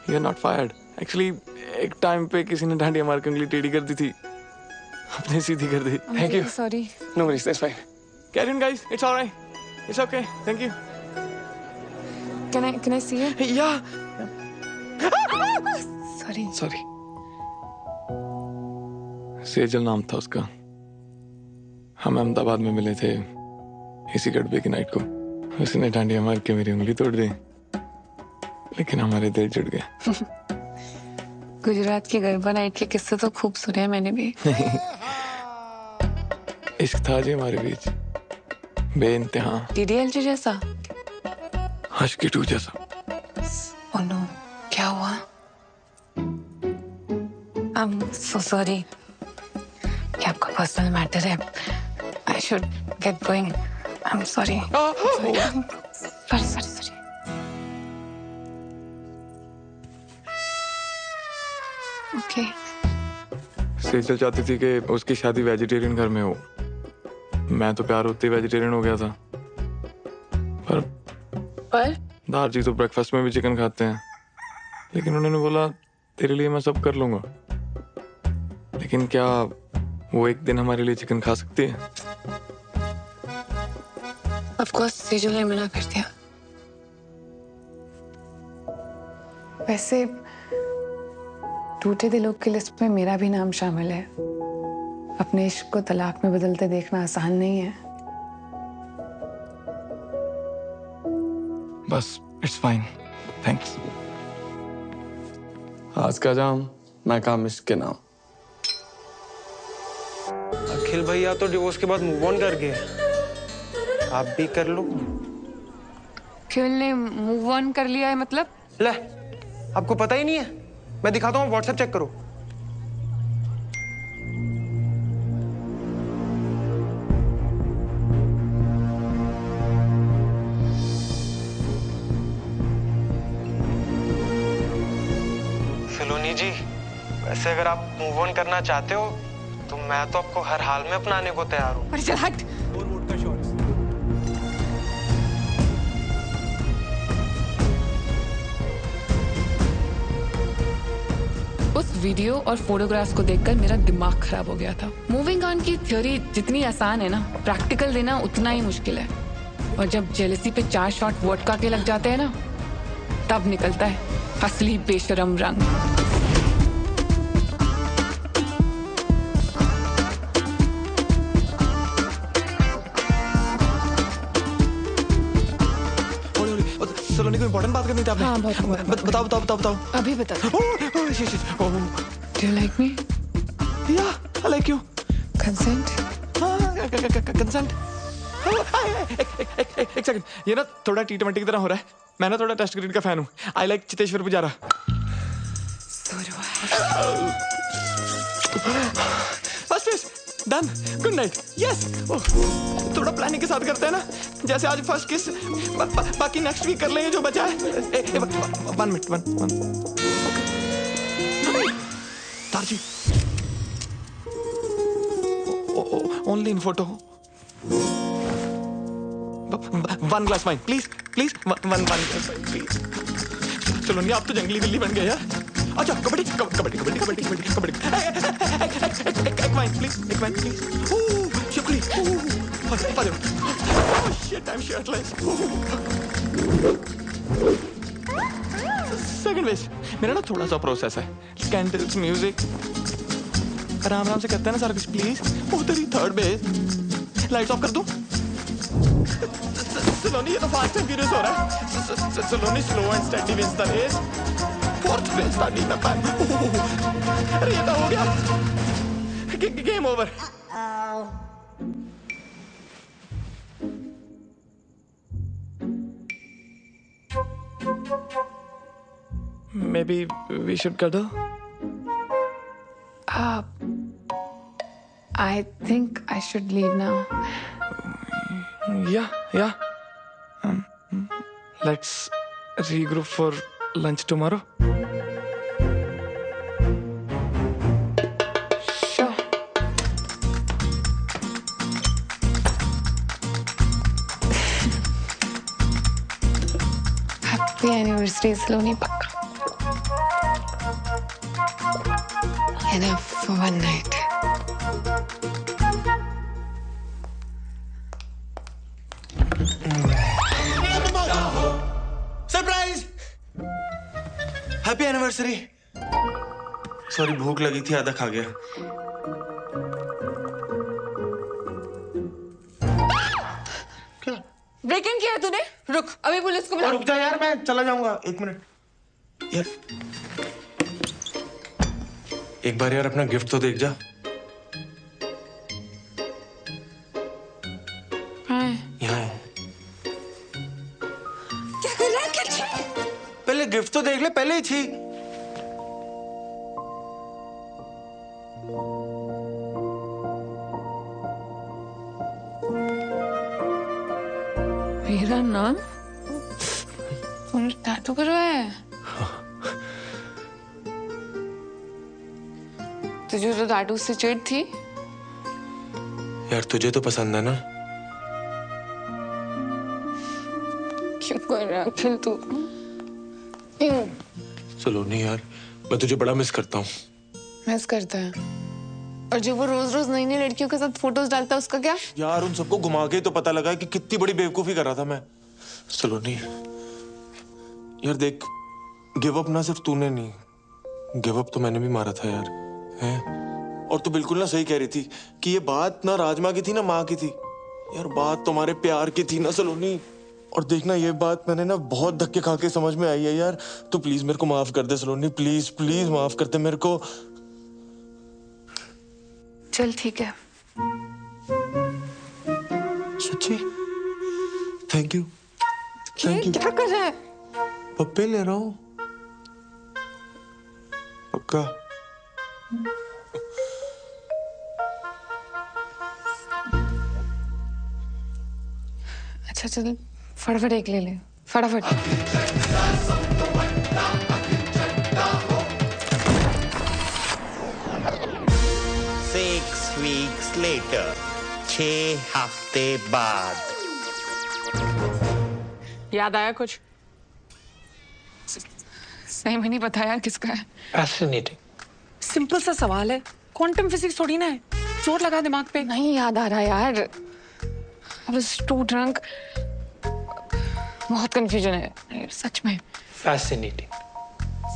you're not fired. Actually, एक टाइम पे किसी ने डांडिया मार के उंगली टेढ़ी कर दी थी, अपने सीधी कर दी। I'm Thank you. really sorry. No worries, that's fine. Carry on, guys. It's all right. It's okay. Thank you. Can I see it? Yeah. Sorry. Sorry. Sejal नाम था उसका। हम अहमदाबाद में मिले थे इसी गड़बे की नाइट को। उसने डांडिया मार के मेरी उंगली तोड़ दी, लेकिन हमारे दिल जुड़ गए। गुजरात की गरबा नाइट के किस्से तो खूब सुने हैं मैंने भी। इश्क था जी हमारे बीच, बेइंतहा। DDLJ जैसा? आशिकी 2 जैसा। Oh no, क्या हुआ? I'm so sorry. ये आपका पर्सनल मैटर है। I should get going. I'm sorry. Sorry. Okay. Sejal चाहती थी कि उसकी शादी वेजिटेरियन घर में हो। मैं तो प्यार होते ही वेजिटेरियन हो गया था। पर दादाजी तो ब्रेकफास्ट में भी चिकन खाते हैं, लेकिन उन्होंने बोला तेरे लिए मैं सब कर लूंगा। लेकिन क्या वो एक दिन हमारे लिए चिकन खा सकती है? Of course, सेजल ने मना कर दिया। वैसे टूटे दिलों की लिस्ट में मेरा भी नाम शामिल है। अपने इश्क को तलाक में बदलते देखना आसान नहीं है। बस इट्स फाइन, थैंक्स। आज का जाम मैं काम इश्क के नाम। अखिल भैया तो डिवोर्स के बाद मूव ऑन कर गए, आप भी कर लो। अखिल ने मूव ऑन कर लिया है मतलब? ले, आपको पता ही नहीं है? मैं दिखाता हूँ, व्हाट्सएप चेक करो। सलोनी जी, वैसे अगर आप मूव ऑन करना चाहते हो तो मैं तो आपको हर हाल में अपनाने को तैयार हूँ। अरे चल हट। उस वीडियो और फोटोग्राफ्स को देखकर मेरा दिमाग खराब हो गया था। मूविंग ऑन की थ्योरी जितनी आसान है ना, प्रैक्टिकल देना उतना ही मुश्किल है। और जब जेलसी पे 4 शॉट वोडका के लग जाते हैं ना, तब निकलता है असली बेशरम रंग। सलोनी को इम्पोर्टेंट बात करनी थी आपने। हाँ, बहुत बताओ। अभी बता। Do you like me? Yeah, I like you. Consent? Consent. एक सेकंड, ये ना थोड़ा T20 की तरह हो रहा है। मैं ना थोड़ा टेस्ट क्रिकेट का फैन हूँ। I like Cheteshwar Pujara. First किस, डन, गुड नाइट, यस। थोड़ा प्लानिंग के साथ करते हैं ना, जैसे आज फर्स्ट किस, बाकी नेक्स्ट वीक कर लेंगे जो बचा है। 1 मिनट, 1 तारजी, only in photo. 1 glass wine please, please, 1 glass wine please. चलो नहीं, आप तो जंगली बिल्ली बन गए यार। अच्छा, कबड्डी कबड्डी कबड्डी कबड्डी कबड्डी कबड्डी। एक वाइन प्लीज, एक wine please. Shivli, shit, I am shirtless. Second base मेरा ना थोड़ा सा प्रोसेस है। कैंडल्स, म्यूजिक, आराम आराम से करते हैं ना सारा कुछ प्लीज। उधर ही थर्ड बेस, लाइट्स ऑफ कर दूं? सलोनी, ये तो फास्ट एंड फ्यूरियस हो रहा है। Saloni, slow and steady wins the race. Fourth base starting में पैन। अरे ये तो हो गया, game over. Maybe we should cuddle? I think I should leave now. Yeah. Let's regroup for lunch tomorrow. Sure. Happy anniversary, Saloni, pakka. Enough for one night. Surprise! Happy anniversary. Sorry, भूख लगी थी, आधा खा गया। Break in किया है तूने? रुक, अभी पुलिस को बुला। रुक जा यार, मैं चला जाऊंगा। 1 मिनट यार, एक बार यार अपना गिफ्ट तो देख जा। यहाँ है। क्या कर रहा है? पहले गिफ्ट तो देख ले, पहले ही छी। मेरा नाम टैटू करवाया है? तुझे तो टैटू से चिढ़ थी यार, तुझे तो पसंद है ना? क्यों कर रहा है अखिल तू? सलोनी यार, मैं तुझे बड़ा मिस करता हूँ। मिस करता है? और जो वो रोज रोज नई नई लड़कियों के साथ फोटोज डालता है, उसका क्या? यार, उन सबको घुमा के तो पता लगा कि कितनी बड़ी बेवकूफी कर रहा था मैं। सलोनी यार देख, गिव अप ना सिर्फ तूने नहीं, गिव अप तो मैंने भी मारा था यार, हैं? और तू बिल्कुल ना सही कह रही थी कि ये बात ना राजमा की थी ना माँ की थी। यार बात तुम्हारे प्यार की थी ना सलोनी। और देखना, ये बात मैंने ना बहुत धक्के खा के समझ में आई है यार। तू प्लीज मेरे को माफ कर दे सलोनी, प्लीज प्लीज माफ कर दे मेरे को। चल ठीक है। सच्ची? Thank you, thank you. क्या कर रहा है? पप्पे ले रहा हूँ, पक्का। अच्छा चल, फटाफट एक ले ले, फटाफट। 6 weeks later, 6 हफ्ते बाद। याद आया कुछ? सही में नहीं पता यार किसका है। Fascinating. सिंपल सा सवाल है, क्वांटम फिजिक्स थोड़ी ना है। चोट लगा दिमाग पे। नहीं याद आ रहा यार। I was too drunk. बहुत कंफ्यूजन है सच में। Fascinating.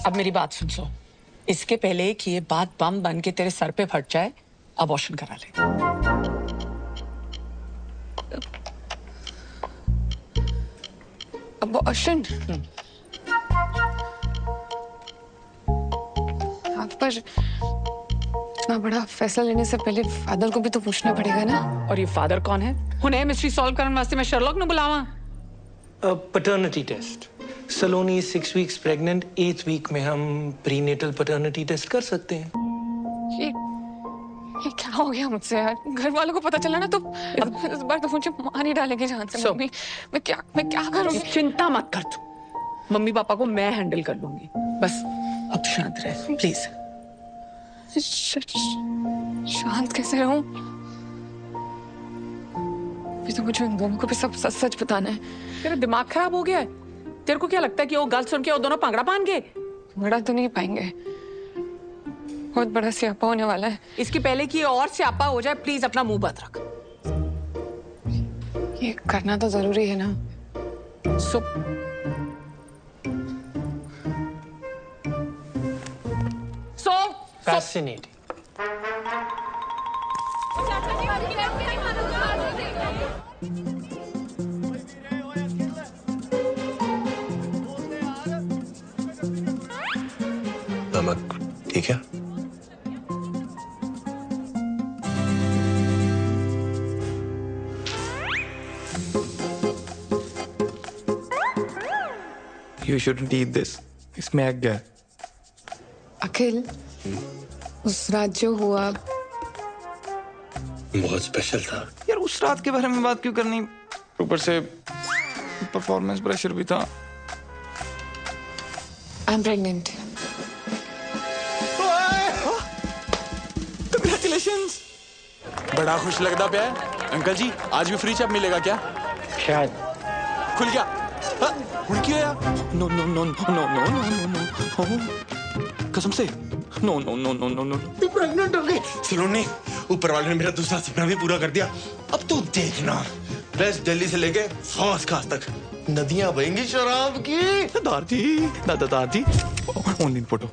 अब मेरी बात सुन। इसके पहले कि ये बात बम बन के तेरे सर पे फट जाए, अबॉर्शन करा ले। अबॉर्शन? पर इतना बड़ा फैसला लेने से पहले फादर को भी तो पूछना पड़ेगा ना। और ये फादर कौन है? हुने मिस्ट्री सॉल्व करने वास्ते मैं शर्लॉक ने बुलावा। Paternity test. Saloni 6 weeks pregnant, 8th week में हम प्रीनेटल पैटर्निटी टेस्ट कर सकते हैं। ये क्या हो गया मुझसे यार? घर वालों को पता चला ना तो इस बार तो मुझे मार नहीं डालेंगे जान से। मम्मी मैं क्या करूँगी? चिंता मत कर तू, मम्मी पापा को मैं हैंडल कर लूंगी। बस अब शांत रह प्लीज। शांत कैसे रहूं? अभी तो मुझे उन दोनों को भी सब सच सच बताना है। तेरा दिमाग खराब हो गया है? तेरे को क्या लगता है कि वो गल सुन के वो दोनों पांगड़ा पान गए? बड़ा तो नहीं पाएंगे, बहुत बड़ा स्यापा होने वाला है। इसकी पहले कि और स्यापा हो जाए प्लीज अपना मुंह बंद रख। ये करना तो जरूरी है ना। Fascinating. नमक ठीक है? You shouldn't eat this. इसमें एग है। अखिल, उस रात जो हुआ बहुत स्पेशल था यार। उस रात के बारे में बात क्यों करनी? ऊपर से परफॉर्मेंस प्रेशर भी था। I am pregnant. Congratulations! बड़ा खुश लगता पे अंकल जी, आज भी फ्री चप मिलेगा क्या? शायद। खुल गया? खुल गया? No no no no no no no no, कसम से no no no no no no. तू प्रेग्नेंट हो गई। सलोनी, ऊपर वाले ने मेरा दूसरा सपना भी पूरा कर दिया। अब तू देखना, वेस्ट दिल्ली से लेके फर्स्ट क्लास तक नदियां बहेंगी शराब की। दादाजी ऑनलाइन फोटो।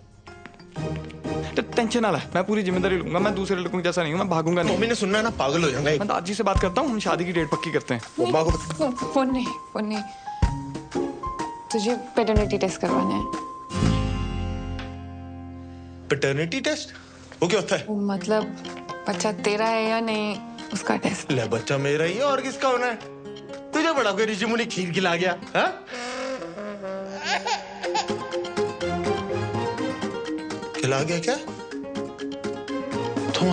टेंशन ना ले, मैं पूरी जिम्मेदारी लूंगा। मैं दूसरे लड़कों जैसा नहीं हूँ, मैं भागूंगा नहीं। मम्मी ने सुनना है ना, पागल हो जाऊंगा। मैं दादी से बात करता हूँ, हम शादी की डेट पक्की करते हैं। मम्मा को फोन नहीं, तुझे पैटर्निटी टेस्ट करवाना है। Paternity test? वो क्या होता है? वो मतलब बच्चा तेरा है या नहीं उसका टेस्ट। ले, बच्चा मेरा ही है और किसका होना है? तुझे बड़ा कोई ऋषि मुनि खीर खिला गया? हाँ? खिला गया क्या? तो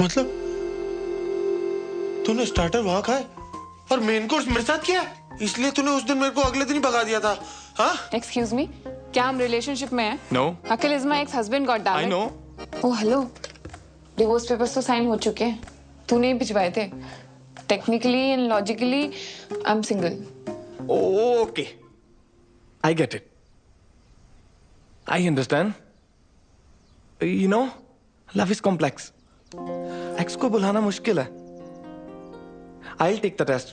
मतलब तूने स्टार्टर वहां खाए और मेन कोर्स मेरे साथ किया, इसलिए तूने उस दिन मेरे को अगले दिन ही भगा दिया था। हाँ? एक्सक्यूज मी, क्या हम रिलेशनशिप में हैं? No. Akhil is my ex husband, god damn it. I know. Oh hello, divorce papers तो साइन हो चुके हैं, तूने ही भिजवाए थे। Technically and logically I am single. Okay, I get it, I understand. You know, love is complex. Ex को बुलाना मुश्किल है। I'll take the test.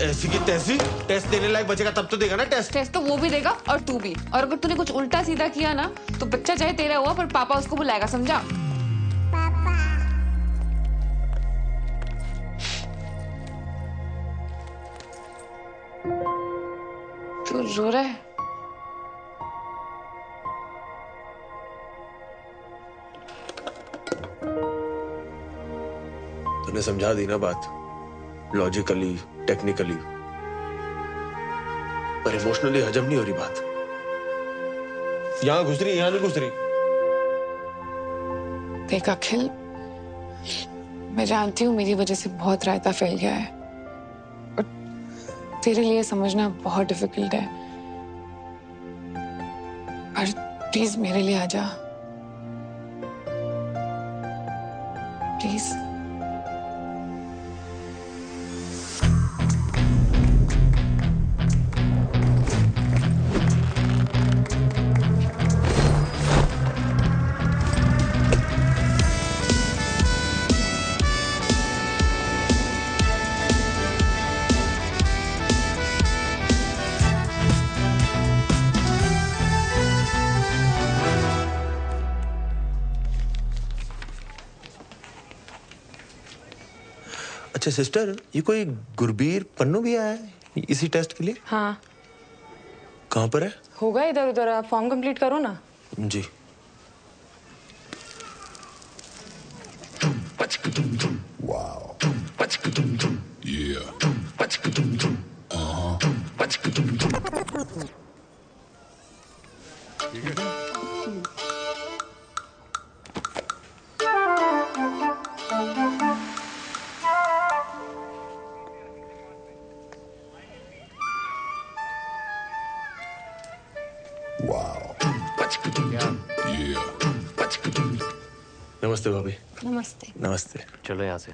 ऐसी की तैसी टेस्ट देने लायक बचेगा तब तो देगा ना टेस्ट। टेस्ट तो वो भी देगा और तू भी। और अगर तूने कुछ उल्टा सीधा किया ना तो बच्चा चाहे तेरा हुआ पर पापा उसको बुलाएगा, समझा? तू रो रहा है? तूने समझा दी ना बात, लॉजिकली टेक्निकली, पर इमोशनली हजम नहीं हो रही बात। यहां घुस रही, यहां नहीं घुस रही। देख अखिल, मैं जानती हूँ मेरी वजह से बहुत रायता फैल गया है और तेरे लिए समझना बहुत डिफिकल्ट है, पर प्लीज मेरे लिए आ जा, प्लीज। अच्छा सिस्टर, ये कोई गुरबीर पन्नू भी आया है इसी टेस्ट के लिए? हाँ। कहाँ पर है? होगा इधर उधर, आप फॉर्म कंप्लीट करो ना। जी। नमस्ते भाभी। नमस्ते। नमस्ते। चलो यहाँ से।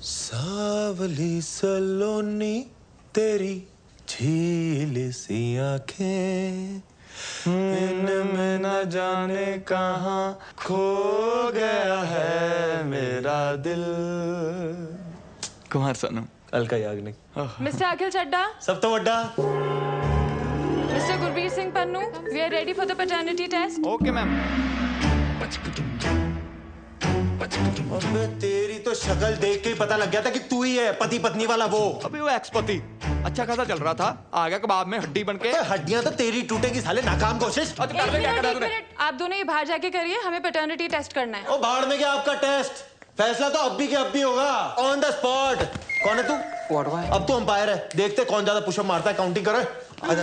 सावली सलोनी तेरी झील सी आंखें, इनमें न जाने कहाँ खो गया है मेरा दिल। कुमार सानू कल का याद नहीं। मिस्टर अखिल चड्डा, सब तो वड्डा। Mister Gurbir Singh Pannu, we are ready for the paternity test. Okay ma'am. अबे तेरी तो शक्ल देख के ही पता लग गया था कि तू ही है पति पत्नी वाला वो। अभी वो एक्स पति अच्छा खासा चल रहा था, आ गया कबाब में हड्डी बनके। हड्डियां तो तेरी टूटेगी साले, नाकाम कोशिश। एक मिनट, आप दोनों ये बाहर जाके करिए, हमें पैटर्निटी टेस्ट करना है। ओ बाहर में क्या आपका टेस्ट? फैसला तो अब भी के अब भी होगा, ऑन द स्पॉट। कौन है तू? अब तू अंपायर है, देखते कौन ज्यादा पुशअप मारता है, काउंटिंग करो। आजा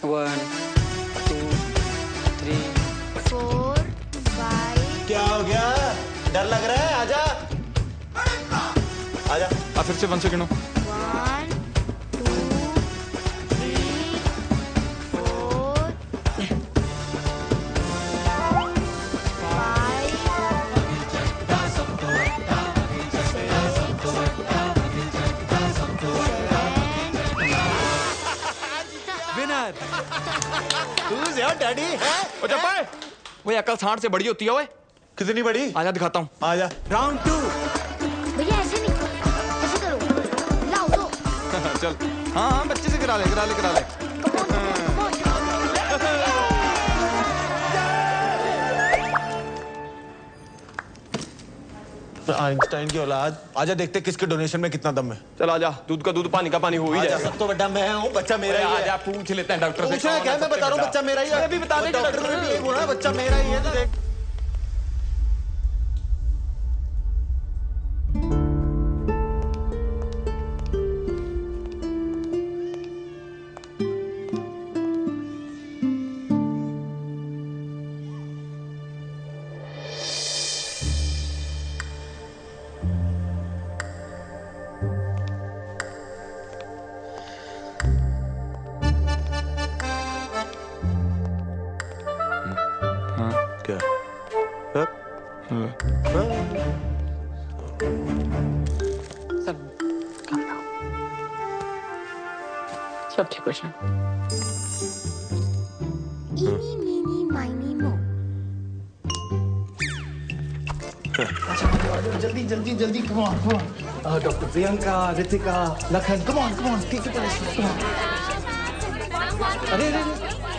1 2 3 4 5। क्या हो गया? डर लग रहा है? आजा आजा। फिर से 1 से गिनो। 1 2 3 4 विनर तू यार डैडी है। ओ चप्पा, वो अकल सांड से बड़ी होती है। ओए कितनी बड़ी? आजा दिखाता हूँ। आजा। राउंड 2। भैया ऐसे नहीं, ऐसे करो, लाओ दो। चल हाँ हाँ बच्चे से करा ले। आइंस्टाइन की औलाद। आजा देखते किसके डोनेशन में कितना दम है। चल आजा, दूध का दूध पानी का पानी हो ही जाएगा। सब तो बड़ा मैं हूँ, बच्चा मेरा ही है। आजा पूछ लेते हैं डॉक्टर से। पूछना क्या? मैं बता रहा हूँ बच्चा मेरा ही है। अभी बता दे डॉक्टर ने भी यही बोला, बच्चा मेरा ही है। तो देख क्या? सब ठीक हो जाए। इनी मीनी माइनी मो। जल्दी come on doctor Priyanka, Ritika, Lakhan, come on ठीक है। अरे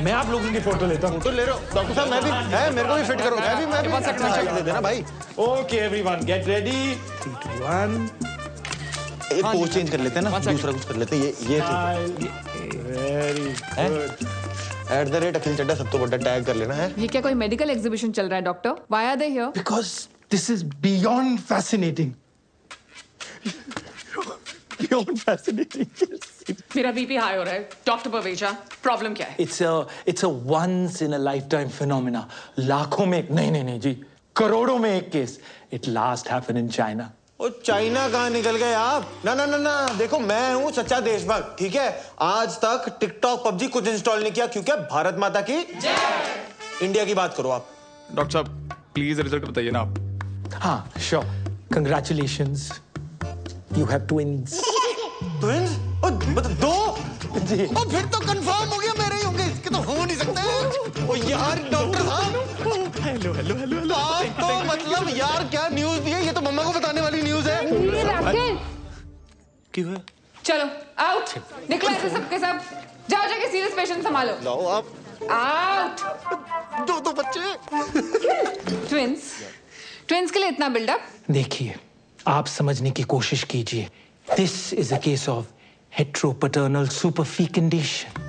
मैं आप लोगों की फोटो लेता हूँ। फोटो ले रहे हो? डॉक्टर साहब मैं भी है, मेरे को भी फिट करो। मैं भी दे देना भाई। Okay everyone get ready. 3 2 1। एक पोज चेंज कर लेते हैं ना, दूसरा कुछ कर लेते हैं। ये वेरी गुड। @ अखिल चड्डा सब तो बड़ा टैग कर लेना है। ये क्या कोई मेडिकल एग्जीबिशन चल रहा है doctor? Why are they here? Because this is beyond fascinating. Beyond fascinating. मेरा बीपी हाई हो रहा है डॉक्टर पवेजा, प्रॉब्लम क्या है? It's a once in a lifetime phenomena. लाखों में एक नहीं जी, करोड़ों में एक case. It last happen in China ओ चाइना कहाँ निकल गए आप? ना ना ना ना, देखो मैं हूँ सच्चा देशभक्त, ठीक है? आज तक टिकटॉक पबजी कुछ इंस्टॉल नहीं किया क्योंकि भारत माता की जय। इंडिया की बात करो आप। डॉक्टर साहब प्लीज रिजल्ट बताइए ना आप। हाँ sure, congratulations, you have twins. Twins? दो? जी। और फिर तो कंफर्म हो गया मेरे ही होंगे, इसके तो हो नहीं सकते। ओ यार डॉक्टर साहब, हेलो हेलो हेलो हेलो। आप तो मतलब यार क्या न्यूज़ दी है, ये तो मम्मा को बताने वाली न्यूज़ है। क्यों है? चलो आउट, निकलो ऐसे सबके सब, जाओ जाके सीरियस पेशेंट संभालो। लाओ आप। आउट। दो बच्चे। ट्विंस के लिए इतना बिल्डअप? देखिए, आप समझने की कोशिश कीजिए। This is a case of heteropaternal superfecundation.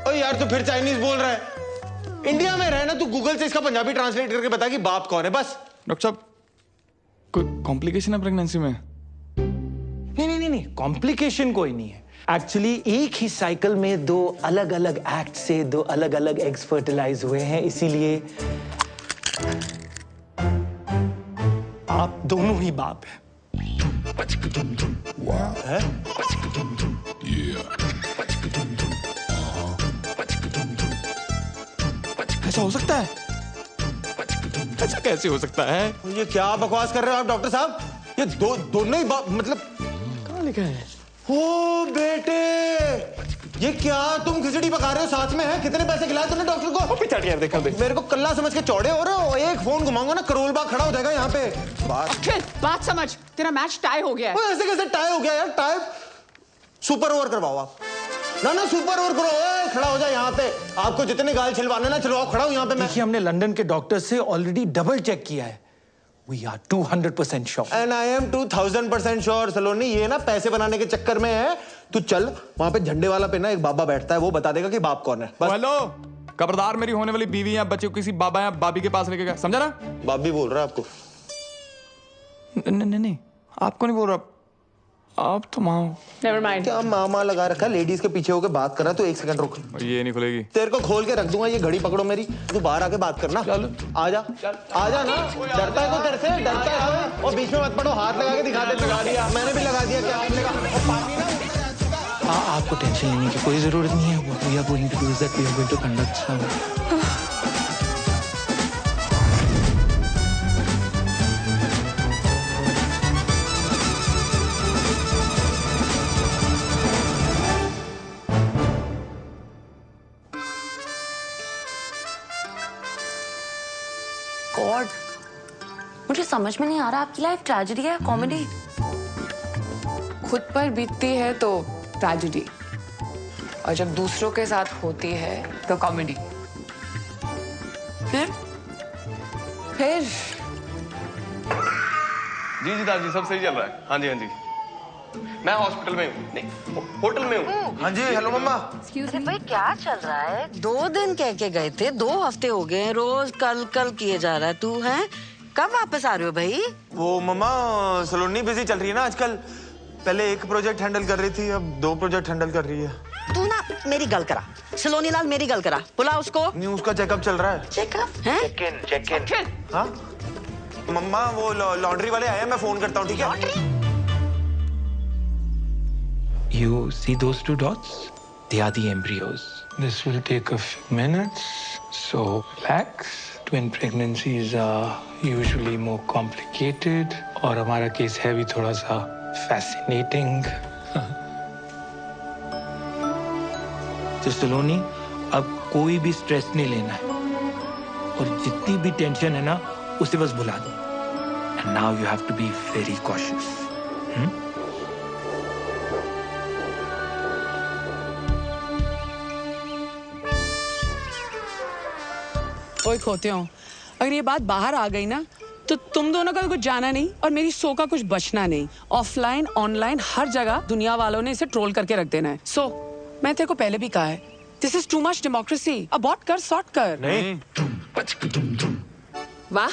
ओ यार तू फिर चाइनीज बोल रहा है। इंडिया में रहे ना, तू गूगल से इसका पंजाबी ट्रांसलेट करके बता कि बाप कौन है बस। डॉक्टर साहब कोई कॉम्प्लिकेशन है प्रेगनेंसी में? नहीं, कॉम्प्लिकेशन कोई नहीं है। एक्चुअली एक ही साइकिल में दो अलग अलग एक्ट से दो अलग अलग एग्स फर्टिलाइज हुए हैं, इसीलिए आप दोनों ही बाप हैं। ऐसा हो सकता है? ऐसा कैसे हो सकता है? ये क्या बकवास कर रहे हो आप डॉक्टर साहब? ये दोनों ही मतलब कहाँ लिखा है? ओ बेटे, ये क्या तुम खिचड़ी पका रहे हो साथ में है? कितने पैसे खिलाए तुमने डॉक्टर को? देखा मेरे को कल्ला समझ के चौड़े हो रहे हो। एक फोन घुमाऊंगा ना करोल बाग खड़ा हो जाएगा यहाँ पे। बात समझ, तेरा मैच टाई हो गया है। ऐसे कैसे टाई हो गया यार? टाई सुपर ओवर करवाओ आप। ना सुपर ओवर करो, खड़ा हो जाए यहाँ पे। आपको जितने गाल छिलवाने ना छिलवाओ, खड़ा हूँ यहाँ पे मैं। देखिए, हमने लंदन के डॉक्टर से ऑलरेडी डबल चेक किया है। We are 200% sure. And I am 2000% sure सलोनी। ये ना पैसे बनाने के चक्कर में है। तू चल वहाँ पे झंडे वाला पे ना एक बाबा बैठता है, वो बता देगा कि बाप कौन है। हेलो, खबरदार मेरी होने वाली बीवी या बच्चे को किसी बाबा या बाबी के पास लेके गया, समझा ना? बाप भी बोल रहा है आपको? नहीं, आपको नहीं बोल रहा, आप तो माँ हो। Never mind. क्या मामा लगा रखा है? लेडीज के पीछे होकर बात कर रहा है। तू एक सेकंड रुक। ये नहीं खुलेगी। तेरे को खोल के रख दूंगा, ये घड़ी पकड़ो मेरी। तू बाहर आके बात करना। चल आजा ना। डरता है तो तेरे से? डरता है? और बीच में मत पड़ो, हाथ लगा के दिखा दे। लगा दिया मैंने भी, लगा दिया। क्या आपने कहा? आपको टेंशन लेने की कोई जरूरत नहीं है। What we are going to do is that we are going to conduct some God, मुझे समझ में नहीं आ रहा आपकी लाइफ ट्रेजेडी है कॉमेडी? खुद पर बीतती है तो ट्रेजेडी, और जब दूसरों के साथ होती है तो कॉमेडी। फिर जी दादी सब सही चल रहा है। हाँ जी मैं हॉस्पिटल में हूँ, नहीं होटल में हूँ। हाँ जी हेलो मम्मा। भाई क्या चल रहा है? 2 दिन कह के गए थे, 2 हफ्ते हो गए, रोज कल किए जा रहा है। तू है कब वापस आ रहे हो भाई? वो मम्मा सलोनी बिजी चल रही है ना आजकल। पहले एक प्रोजेक्ट हैंडल कर रही थी, अब 2 प्रोजेक्ट हैंडल कर रही है। तू ना मेरी गल करा, सलोनी लाल मेरी गल करा, बुला उसको। नहीं, उसका चेकअप चल रहा है। चेकअप है? Check in. हाँ मम्मा वो लॉन्ड्री वाले आए, मैं फोन करता हूँ, ठीक है? You see those 2 dots? They are the embryos. This will take a few minutes, so relax. Twin pregnancies are usually more complicated, और हमारा केस है भी थोड़ा सा fascinating. तो सलोनी, अब कोई भी स्ट्रेस नहीं लेना है, और जितनी भी टेंशन है ना उसे बस भुला दो। And now you have to be very cautious. ओए खोते हो, अगर ये बात बाहर आ गई ना तो तुम दोनों का कुछ जाना नहीं और मेरी सो का कुछ बचना नहीं। ऑफलाइन ऑनलाइन हर जगह दुनिया वालों ने इसे ट्रोल करके रख देना है। सो मैं तेरे को पहले भी कहा है, this is too much democracy. Abort कर, सॉर्ट कर। नहीं। वाह,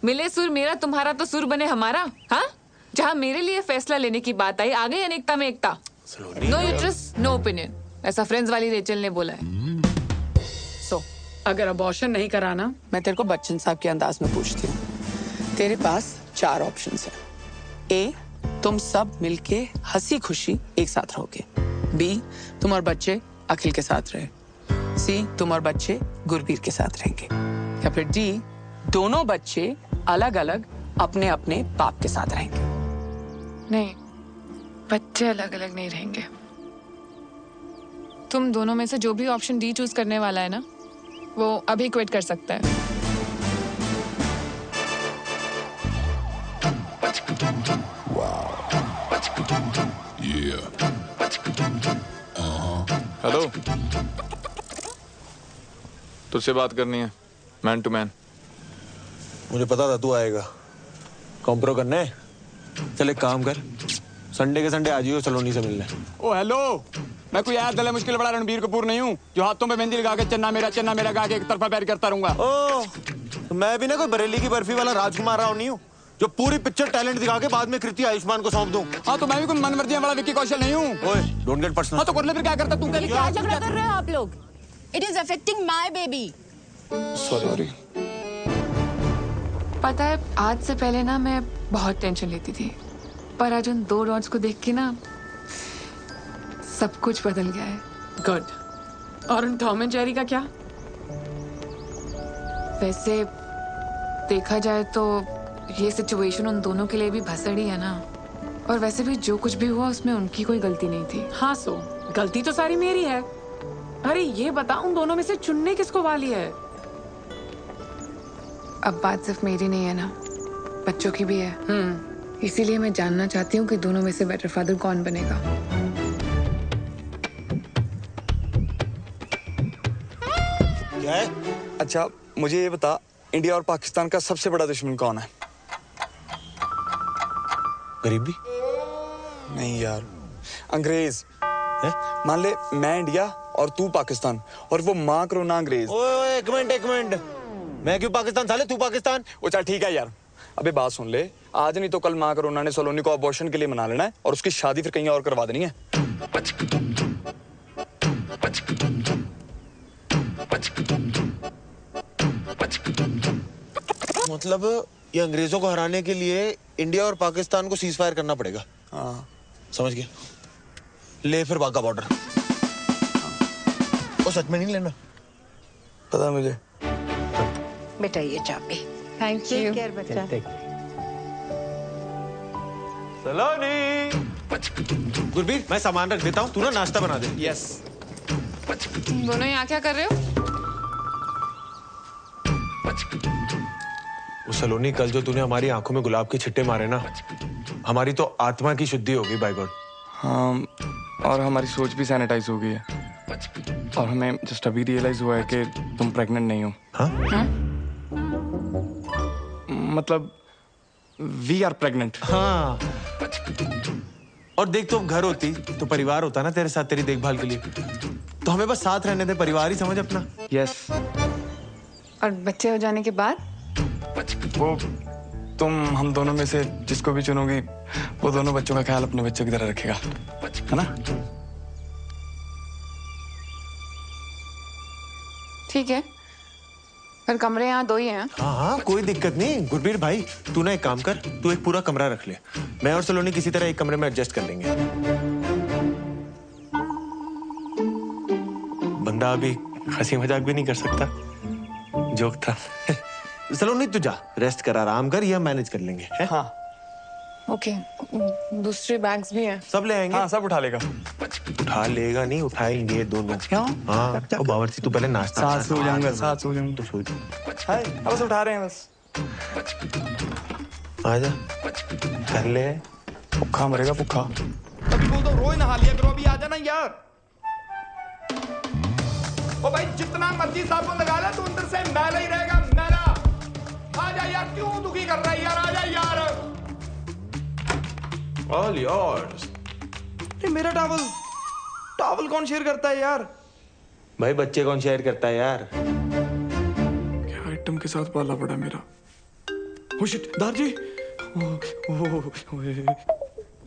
मिले सुर मेरा तुम्हारा तो सुर बने हमारा। हाँ, जहाँ मेरे लिए फैसला लेने की बात आई, आ गई अनेकता में एकता। नो यूट्रस नो ओपिनियन, ऐसा फ्रेंड्स वाली रेचल ने बोला है। अगर अबॉर्शन नहीं कराना, मैं तेरे को बच्चन साहब के अंदाज में पूछती हूँ। तेरे पास 4 ऑप्शंस हैं। ए, तुम सब मिलके हंसी खुशी एक साथ रहोगे। बी, तुम और बच्चे अखिल के साथ रहे। सी, तुम और बच्चे गुरबीर के साथ रहेंगे। या फिर डी, दोनों बच्चे अलग अलग अपने अपने बाप के साथ रहेंगे। नहीं, बच्चे अलग अलग नहीं रहेंगे। तुम दोनों में से जो भी ऑप्शन डी चूज करने वाला है ना, वो अभी क्विट कर सकता है। हेलो, तुझसे बात करनी है, मैन टू मैन। मुझे पता था तू आएगा। कॉम्प्रो करना है? चल एक काम कर, संडे के संडे आ जाइयो सलोनी से मिलने। ओ हेलो, मैं कोई यार गले मुश्किल बड़ा रणबीर कपूर नहीं हूँ जो हाथों पे मेहंदी लगा के चन्ना मेरा गा के एक तरफा पैर करता रहूंगा। ओ, तो मैं भी ना कोई बरेली की बर्फी वाला राजकुमार राव नहीं हूँ जो पूरी पिक्चर टैलेंट दिखा के बाद में कृति आयुष्मान को सौंप दूं। हाँ, तो मैं भी कोई मनमर्जी वाला विक्की कौशल नहीं हूँ। ओए, डोंट गेट पर्सनल। हाँ, तो कर ले फिर, क्या करता तू? क्या झगड़ा कर रहे हो आप लोग? It is affecting my baby. Sorry. पता है, आज से पहले ना मैं बहुत टेंशन लेती थी, पर आज उन 2 डॉट्स को देख के ना सब कुछ बदल गया है। गुड। और उन टॉम एंड जेरी का क्या? वैसे देखा जाए तो ये सिचुएशन उन दोनों के लिए भी भसड़ी है ना। और वैसे भी जो कुछ भी हुआ उसमें उनकी कोई गलती नहीं थी। हाँ, सो गलती तो सारी मेरी है। अरे ये बता, उन दोनों में से चुनने किसको वाली है? अब बात सिर्फ मेरी नहीं है ना, बच्चों की भी है। इसीलिए मैं जानना चाहती हूँ कि दोनों में से बेटर फादर कौन बनेगा। क्या है? अच्छा, मुझे ये बता, इंडिया और पाकिस्तान का सबसे बड़ा दुश्मन कौन है? गरीबी? नहीं यार, अंग्रेज। मान ले मैं इंडिया और तू पाकिस्तान, और वो माँ कोरोना अंग्रेज। ओए, एक मिनट। मैं क्यों पाकिस्तान साले, तू पाकिस्तान? ओ चल ठीक है यार। अबे बात सुन ले, आज नहीं तो कल माँ कोरोना ने सलोनी को अबॉर्शन के लिए मना लेना है और उसकी शादी फिर कहीं और करवा देनी है। मतलब ये अंग्रेजों को हराने के लिए इंडिया और पाकिस्तान को सीज फायर करना पड़ेगा। हाँ, समझ गया। ले फिर वाघा बॉर्डर। वो सच में नहीं लेना? पता है मुझे। बेटा ये चाबी। Thank you. टेक केयर बच्चा। सलोनी। गुरबीर, मैं सामान रख देता हूँ, तू ना नाश्ता बना दे। यस। तुम दोनों यहाँ क्या कर रहे हो? वो सलोनी, कल जो तूने हमारी आंखों में गुलाब के छिट्टे मारे ना, हमारी तो आत्मा की शुद्धि होगी बाय गॉड। हाँ, और हमारी सोच भी सैनिटाइज हो गई है। और हमें जस्ट अभी रियलाइज हुआ है कि तुम प्रेग्नेंट नहीं हो। हाँ? मतलब वी आर प्रेग्नेंट। हाँ। और देख, तो घर होती तो परिवार होता ना तेरे साथ, तेरी देखभाल के लिए। तो हमें बस साथ रहने दे, परिवार ही समझ अपना। यस। और बच्चे हो जाने के बाद? वो तुम हम दोनों में से जिसको भी चुनोगी, वो दोनों बच्चों का ख्याल अपने बच्चों की तरह रखेगा, है ना? ठीक है, पर कमरे यहाँ 2 ही हैं। हाँ, कोई दिक्कत नहीं। गुरबीर भाई, तू ना एक काम कर, तू एक पूरा कमरा रख ले। मैं और सलोनी किसी तरह एक कमरे में एडजस्ट कर लेंगे। बंदा अभी हंसी मजाक भी नहीं कर सकता। जोक था। सलोनी तू जा, रेस्ट कर, आराम कर, ये हम मैनेज कर लेंगे। है? हाँ। ओके, दूसरे बैग्स भी हैं। सब ले आएंगे। हाँ, सब उठा लेगा। उठा लेगा नहीं, उठाएंगे दोनों। क्यों? हाँ, तो बावर्ची तू पहले नाश्ता। साथ सो जाऊंगा, साथ सो जाऊंगा। तो सो जा। हाय, बस उठा रहे हैं बस। आजा, कर ले। भूखा मरेगा, भूखा। अभी बोल दो, रोज नहा लिया करो, अभी आ जाना यार। ओ भाई, जितना मर्जी साबुन लगा ले, तू अंदर से मैला ही रहेगा, मैला। आजा यार, क्यों दुखी कर रहा है यार? आजा यार। All yours. ये मेरा टॉवल कौन शेयर करता है यार? भाई, बच्चे कौन शेयर करता है यार? क्या आइटम के साथ पाला पड़ा मेरा। ओ शिट, दारजी।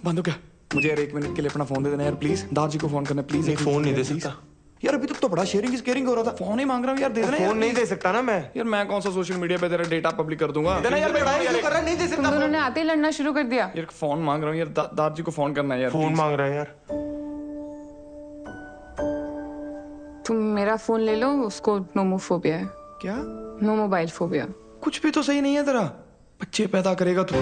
बंद हो क्या? मुझे यार 1 मिनट के लिए अपना फोन दे देना यार प्लीज। दारजी को फोन करना प्लीज। फोन नहीं दे सकता यार। अभी तो तो बड़ा शेयरिंग इज केयरिंग हो रहा था। फोन ही मांग रहा हूँ यार, दे देना। फोन नहीं दे सकता ना मैं। यार मैं कौन सा सोशल मीडिया पे तेरा डेटा पब्लिक कर दूंगा। देना यार, मैं लड़ाई क्यों कर रहा, नहीं दे सकता। तुम दोनों ने आते ही लड़ना शुरू कर दिया। यार फोन मांग रहा हूँ यार, दादाजी को फोन करना है यार। फोन मांग रहा है यार। तुम मेरा फोन ले लो, उसको नोमोफोबिया है। क्या? No mobile phobia. कुछ भी तो सही नहीं है तेरा। बच्चे पैदा करेगा तू।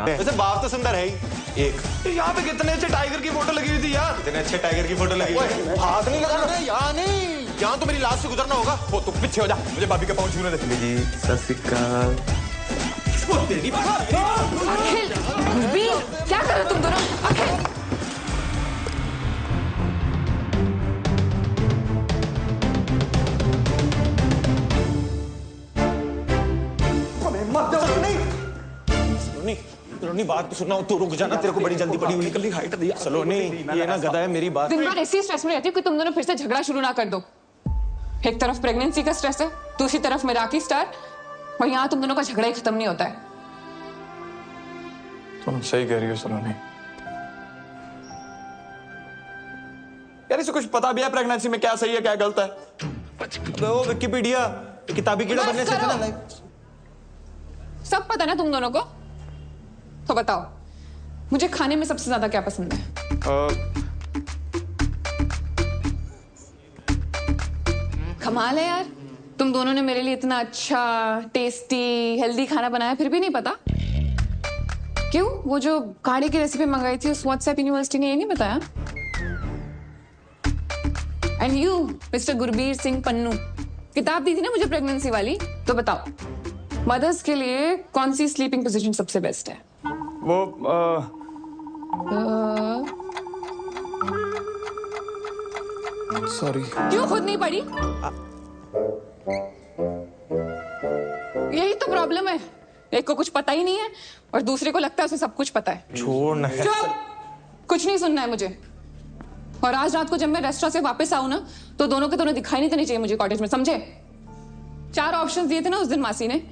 वैसे बाप तो सुंदर है ही। एक यहाँ पे कितने अच्छे टाइगर की फोटो लगी हुई थी यार। कितने अच्छे टाइगर की फोटो लगी हुई। हाथ नहीं लगाना यहाँ, नहीं यहाँ तो मेरी लाश से गुजरना होगा। वो तू पीछे हो जा, मुझे भाभी का पाँव छूने दे। जी सत श्री अकाल। अखिल, गुरबीर, क्या कर रहे हो तुम दोनों? अखिल सलोनी बात तो सुनना, तू रुक जाना, तेरे को बड़ी जल्दी पड़ी हुई निकली हाइट दिया। सलोनी ये ना गधा है, मेरी बात। दिन भर ऐसी स्ट्रेस में रहती हूँ कि तुम दोनों फिर से झगड़ा शुरू ना कर दो। एक तरफ प्रेगनेंसी का स्ट्रेस है, दूसरी तरफ मिराकी स्टार, और यहाँ तुम दोनों का झगड़ा ही खत्म नहीं होता है। तुम सही कह रही हो सलोनी। यार इसे कुछ पता भी है प्रेगनेंसी में क्या सही है क्या गलत है? वो विकिपीडिया किताबी कीड़ा बनने से ना लाइक सब पता ना तुम दोनों को। तो बताओ, मुझे खाने में सबसे ज्यादा क्या पसंद है? कमाल है यार, तुम दोनों ने मेरे लिए इतना अच्छा टेस्टी हेल्दी खाना बनाया फिर भी नहीं पता। क्यों? वो जो काढ़े की रेसिपी मंगाई थी उस व्हाट्सएप यूनिवर्सिटी ने ये नहीं बताया? And you mister Gurbir Singh Pannu, किताब दी थी ना मुझे प्रेगनेंसी वाली, तो बताओ मदर्स के लिए कौन सी स्लीपिंग पोजीशन सबसे बेस्ट है? वो सॉरी। क्यों खुद नहीं पढ़ी? यही तो प्रॉब्लम है, एक को कुछ पता ही नहीं है और दूसरे को लगता है उसे सब कुछ पता है। छोड़ ना। चुप, कुछ नहीं सुनना है मुझे। और आज रात को जब मैं रेस्टोरेंट से वापस आऊं ना, तो दोनों के दोनों दिखाई नहीं देने चाहिए मुझे कॉटेज में, समझे? 4 ऑप्शंस दिए थे ना उस दिन मासी ने,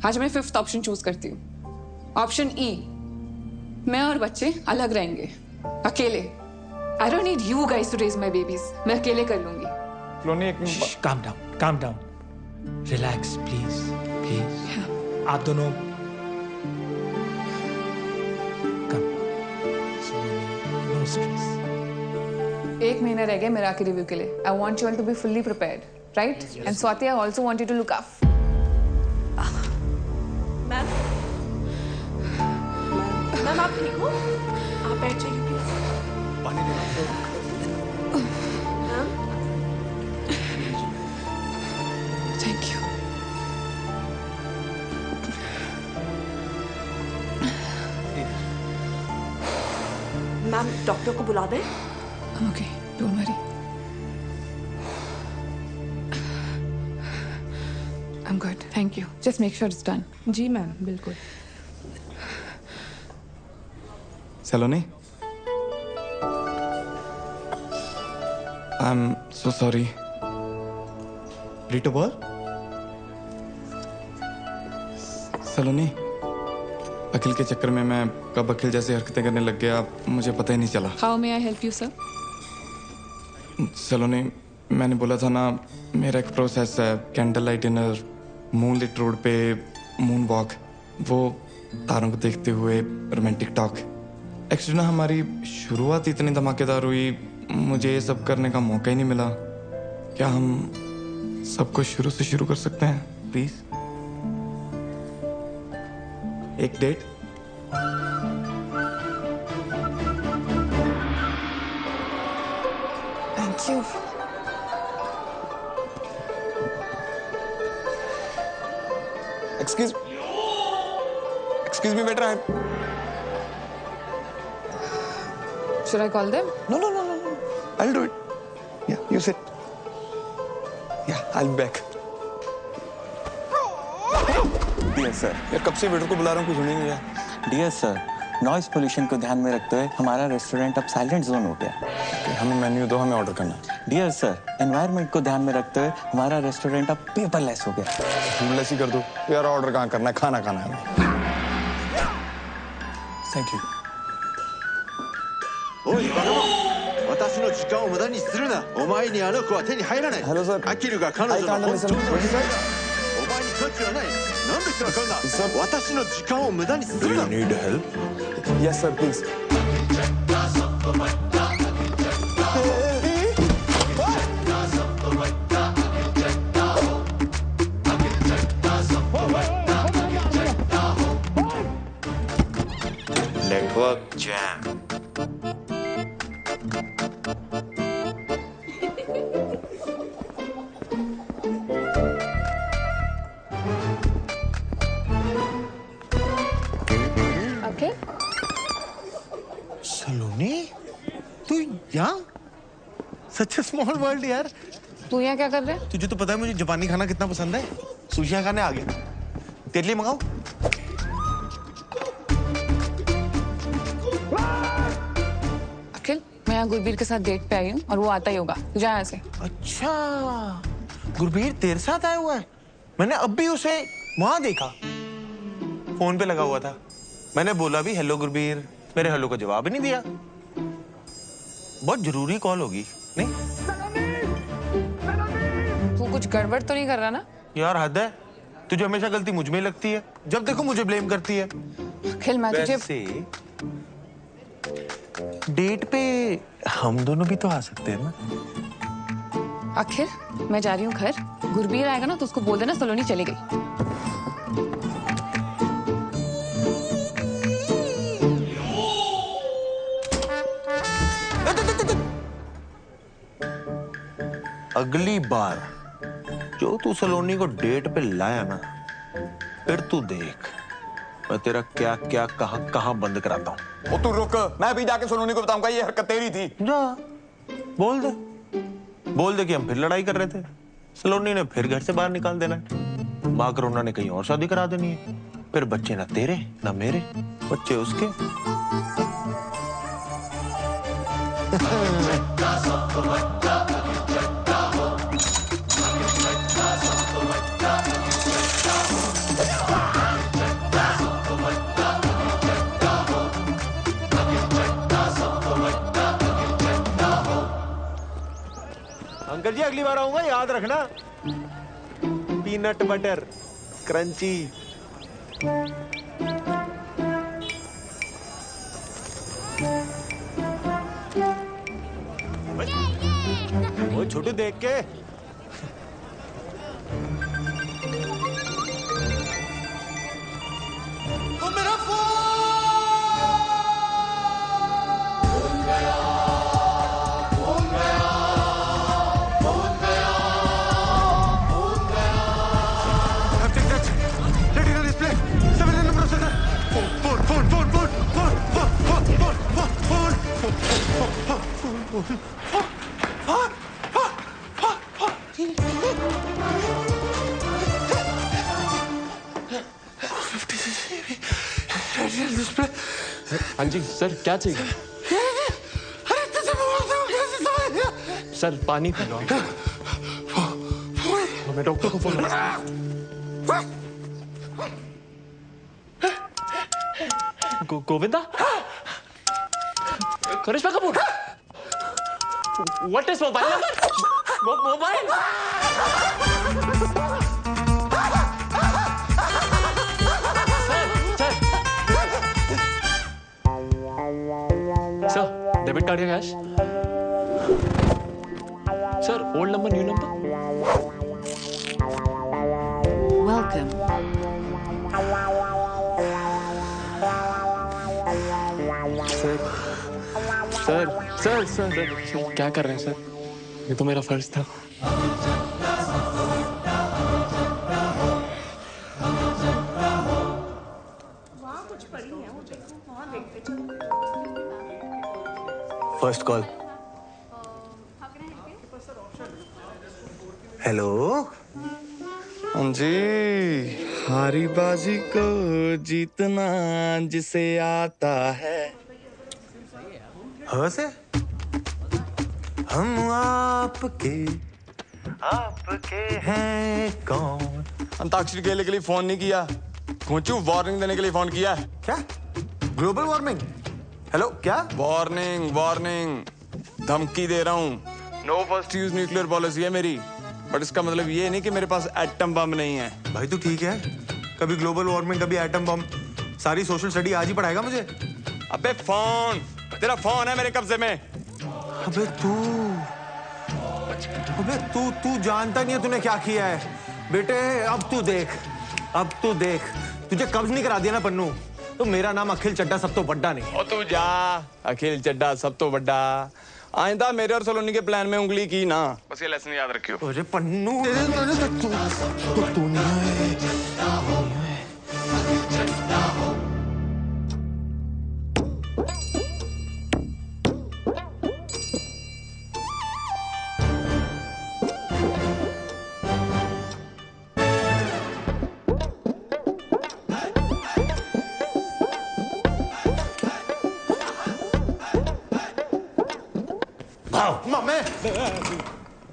आज मैं 5th ऑप्शन चूज करती हूँ। ऑप्शन ई, मैं और बच्चे अलग रहेंगे, अकेले। I don't need you guys to raise my babies, मैं अकेले कर लूंगी। Calm down, calm down. Relax, please, please. आप दोनों come. No stress. 1 महीना रह गया मेरा रिव्यू के लिए। I want you all to be fully prepared, right? And Swati, I also want you to look up. Ma'am आप ठीक हो? आप बैठ जाइए प्लीज। पानी दे। Thank you. मैम डॉक्टर को बुला दें? Okay, don't worry. I am good, thank you. Just make sure it's done. जी मैम, बिल्कुल। Saloni, I am so sorry. रिटो बोल। सलोनी, अखिल के चक्कर में मैं कब अखिल जैसी हरकतें करने लग गया मुझे पता ही नहीं चला। How may I help you sir? Saloni, मैंने बोला था ना, मेरा एक प्रोसेस है, candle light dinner, moonlit road पे मून वॉक, वो तारों को देखते हुए रोमांटिक टॉक। एक्चुअली ना हमारी शुरुआत इतनी धमाकेदार हुई, मुझे ये सब करने का मौका ही नहीं मिला। क्या हम सब कुछ शुरू से शुरू कर सकते हैं प्लीज? एक date? Thank you. Excuse me, waiter. Should I call them? No. I'll do it. Yeah, you sit. Yeah, I'll be back. Dear sir, यार कब से वेटर को बुला रहा हूँ, कुछ सुन ही नहीं रहा। डियर सर, नॉइज पोल्यूशन को ध्यान में रखते हुए हमारा रेस्टोरेंट अब साइलेंट जोन हो गया। हमें मेन्यू दो, हमें ऑर्डर करना है। डियर सर, एनवायरनमेंट को ध्यान में रखते हुए हमारा रेस्टोरेंट अब पेपरलेस हो गया। फूडलेस ही कर दो यार, ऑर्डर कहाँ करना है, खाना खाना है। Thank you. おいバカ者、私の時間を無駄にするな。お前にあの子は手に入らない。Hello sir。アキルが彼女の本当の娘だ。お前に価値はない。なんでわかんな。私の時間を無駄にするな。Do you need help? Yes sir, please. Network jam. सलोनी, तू यहाँ? Such a small world यार। तू यहाँ क्या कर रहा है? तुझे तो पता है मुझे जापानी खाना कितना पसंद है। सुशियाँ खाने आ गया। तेरे लिए मंगाऊं? अखिल, मैं यहाँ गुरबीर के साथ डेट पे आई हूँ और वो आता ही होगा। तू जा यहाँ से। अच्छा, गुरबीर तेरे साथ आया हुआ है? मैंने अब भी उसे वहां देखा, फोन पे लगा हुआ था। मैंने बोला भी हेलो गुरबीर, मेरे हेलो का जवाब ही नहीं दिया। बहुत जरूरी कॉल होगी, नहीं? तू कुछ गड़बड़ तो नहीं कर रहा ना? यार हद है, तुझे हमेशा गलती मुझ में ही लगती है। जब देखो मुझे ब्लेम करती है। अखिल, मैं तुझे डेट पे हम दोनों भी तो आ सकते हैं ना? अखिल, मैं जा रही हूँ घर। गुरबीर आएगा ना तो उसको बोल देना सलोनी चली गई। अगली बार जो तू सलोनी को डेट पे लाया ना, फिर तू देख मैं तेरा क्या क्या कहां बंद कराता हूँ। ओ तू रुक, मैं भी जाके सलोनी को बताऊंगा ये हरकत तेरी थी। जा, बोल दे कि हम फिर लड़ाई कर रहे थे। सलोनी ने फिर घर से बाहर निकाल देना है। माँ करुणा ने कहीं और शादी करा देनी है। फिर बच्चे ना तेरे ना मेरे, बच्चे उसके। अंकल जी अगली बार आऊंगा, याद रखना। Peanut butter crunchy. वो छोटू देख के वो मेरा हाँ जी सर, क्या चाहिए? सर पानी पी लो। मैं डॉक्टर को phone Govinda, Karishma Kapoor, what is mobile number? Mobile sir, debit card या cash? Sir, old number new number? Welcome. Sir, क्या कर रहे हैं सर? ये तो मेरा फर्ज था। First call. हेलो। हाँ जी, हारी बाजी को जीतना जिसे आता है। हाँ से हम आपके हैं कौन? अंताक्षरी खेलने के लिए फोन नहीं किया, खोचू वार्निंग देने के लिए फोन किया। क्या? Global warming? हेलो क्या? वार्निंग वार्निंग, धमकी दे रहा हूँ। No first use nuclear policy है मेरी, बट इसका मतलब ये नहीं कि मेरे पास एटम बम नहीं है। भाई तू ठीक है? कभी ग्लोबल वार्मिंग, कभी एटम बम, सारी सोशल स्टडी आज ही पढ़ाएगा मुझे? अबे फोन, तेरा फोन है मेरे कब्जे में। अबे तू जानता नहीं है तूने क्या किया है बेटे। अब तू देख, तुझे कब्ज नहीं करा दिया ना पन्नू, तो मेरा नाम अखिल चड्डा सब तो बड्डा नहीं। और तू जा, अखिल चड्डा सब तो बड्डा। आइंदा मेरे और सलोनी के प्लान में उंगली की ना, बस ये लेसन याद रखियो। अरे पन्नू तू नहीं है।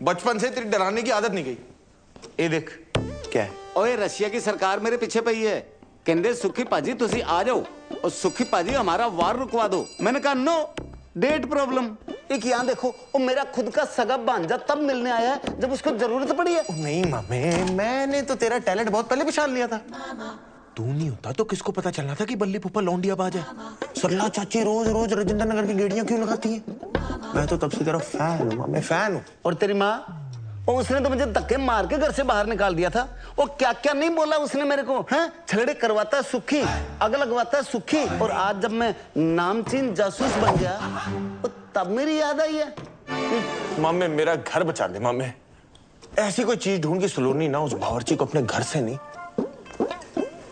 बचपन से तेरी डराने की आदत नहीं गई। ये देख क्या है। ओए रशिया की सरकार मेरे पीछे पई है, कहते सुखी पाजी तुसी आ जाओ और सुखी पाजी हमारा वार रुकवा दो। मैंने कहा नो, डेट प्रॉब्लम। एक यहाँ देखो, वो मेरा खुद का सगा भांजा तब मिलने आया है जब उसको जरूरत पड़ी है। नहीं मामे, मैंने तो तेरा टैलेंट बहुत पहले पहचान लिया था। तू नहीं होता तो किसको पता चलना था कि बल्ली पुप्पा लौंडिया बाज है। सरला चाची रोज रोज राजेंद्र नगर की गेड़ियां क्यों लगाती है? मैं तो तब से तेरा फैन हूँ, मैं फैन हूँ। और तेरी माँ, और उसने तो मुझे धक्के मार के घर से बाहर निकाल दिया था। वो क्या क्या नहीं बोला उसने मेरे को, हैं? छलड़े करवाता सुखी, आग लगवाता सुखी, और आज जब मैं नामचीन जासूस बन गया तो तब मेरी याद आई है। मामे मेरा घर बचा दे मामे, ऐसी कोई चीज ढूंढ के सलोनी ना उस बावर्ची को अपने घर से नहीं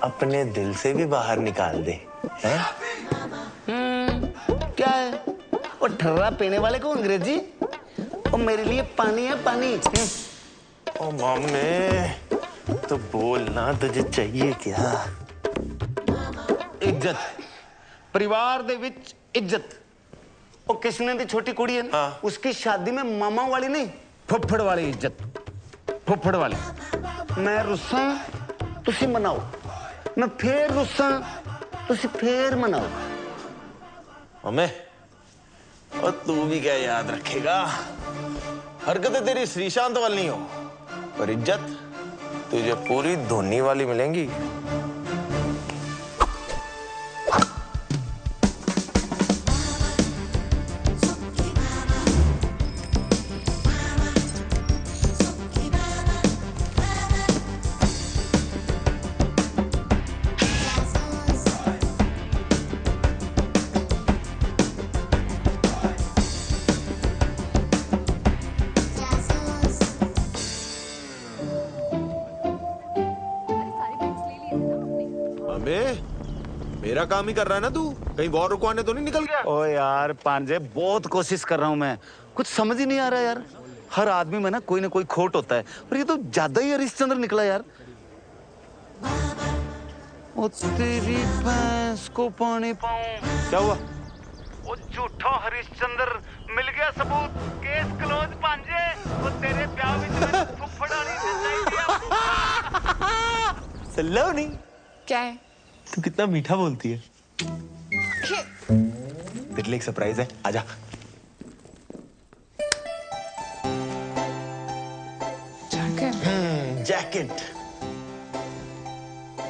अपने दिल से भी बाहर निकाल दे। हैं? क्या है? और ठर्रा पीने वाले को अंग्रेजी, और मेरे लिए पानी है पानी। ओ मामे तो बोलना, तुझे चाहिए क्या? इज्जत, परिवार दे विच इज्जत। और किसने दी छोटी कुड़ी है ना, हाँ। उसकी शादी में मामा वाली नहीं, फुफड़ वाली इज्जत, फुफड़ वाली। मैं रुस्सा तुसी मनाओ, मैं फिर रुस्सा तुसी फिर मनाओ। मामे और तू भी क्या याद रखेगा, हरकतें तेरी श्रीशांत वाली नहीं हो, पर इज्जत तुझे पूरी धोनी वाली मिलेंगी। मेरा काम ही कर रहा है ना तू, कहीं वॉर रुकवाने तो नहीं निकल गया? ओ यार पांजे, बहुत कोशिश कर रहा हूं मैं, कुछ समझ ही नहीं आ रहा यार। हर आदमी में ना कोई खोट होता है, और ये तो ज्यादा ही हरिश्चंद्र निकला यार। ओ तेरी भैंस को पानी पाऊं। क्या हुआ? वो झूठा हरिश्चंद्र मिल गया सबूत, केस क्लोज पांजे। वो तेरे ब्याह विच में फुफड़ानी सलोनी क्या है? तू कितना मीठा बोलती है। तेरे लिए एक सरप्राइज है, आजा। जैकेट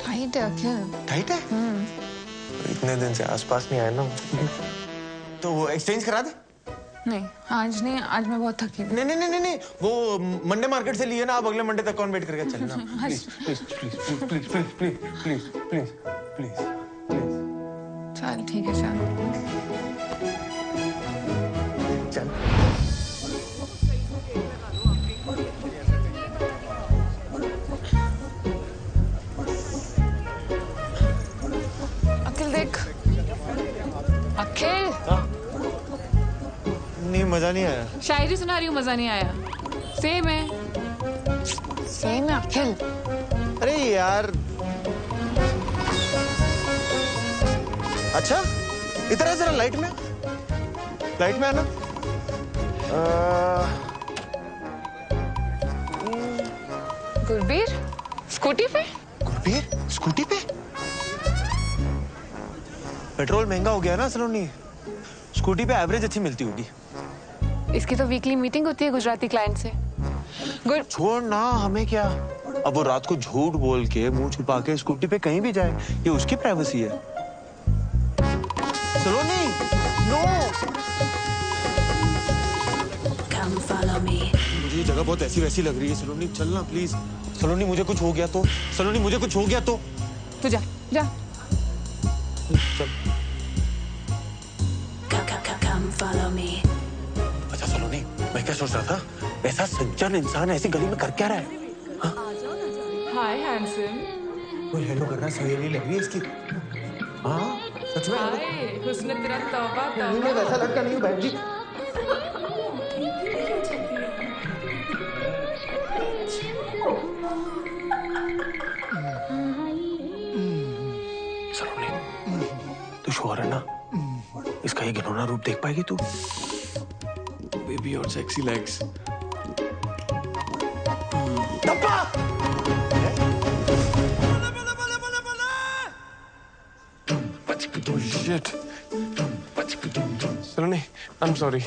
टाइट है अखिल। टाइट है? इतने दिन से आसपास नहीं आया ना, तो वो एक्सचेंज करा दे। नहीं आज नहीं, आज मैं बहुत थकी हूँ। नहीं, वो मंडे मार्केट से लिए ना, आप अगले मंडे तक कौन वेट करके चलना। Please please please please please please please please please please. चल ठीक है चल। अखिल देख, अखिल। नहीं मजा नहीं आया। शायरी सुना रही हूँ, मजा नहीं आया। सेम है, सेम है अखिल। अरे यार अच्छा इधर है, जरा लाइट में आना। गुरबीर स्कूटी पे? गुरबीर स्कूटी पे? पेट्रोल महंगा हो गया ना सलोनी, स्कूटी पे एवरेज अच्छी मिलती होगी। इसकी तो वीकली मीटिंग होती है गुजराती क्लाइंट से। छोड़ ना, हमें क्या। अब वो रात को झूठ बोल के मुंह छुपा के स्कूटी पे कहीं भी जाए, ये उसकी प्राइवेसी है। सलोनी नो, मुझे ये जगह बहुत ऐसी वैसी लग रही है। सलोनी चलना प्लीज। सलोनी मुझे कुछ हो गया तो, सलोनी मुझे कुछ हो गया तो। तू जा जा। चल। अच्छा सलोनी, मैं क्या सोच रहा था, ऐसा सज्जन इंसान ऐसी गली में कर क्या रहा है? हाय हैंडसम। कोई हेलो कर रहा है, सहेली लग रही है इसकी। हाँ सच में। हाय हुस्न तेरा तौबा तौबा। मैं वैसा लड़का नहीं हूँ बहन जी। सलोनी तू श्योर है ना, इसका ये घिनौना रूप देख पाएगी तू? बेबी और sexy legs. Shit. Saloni, I am sorry.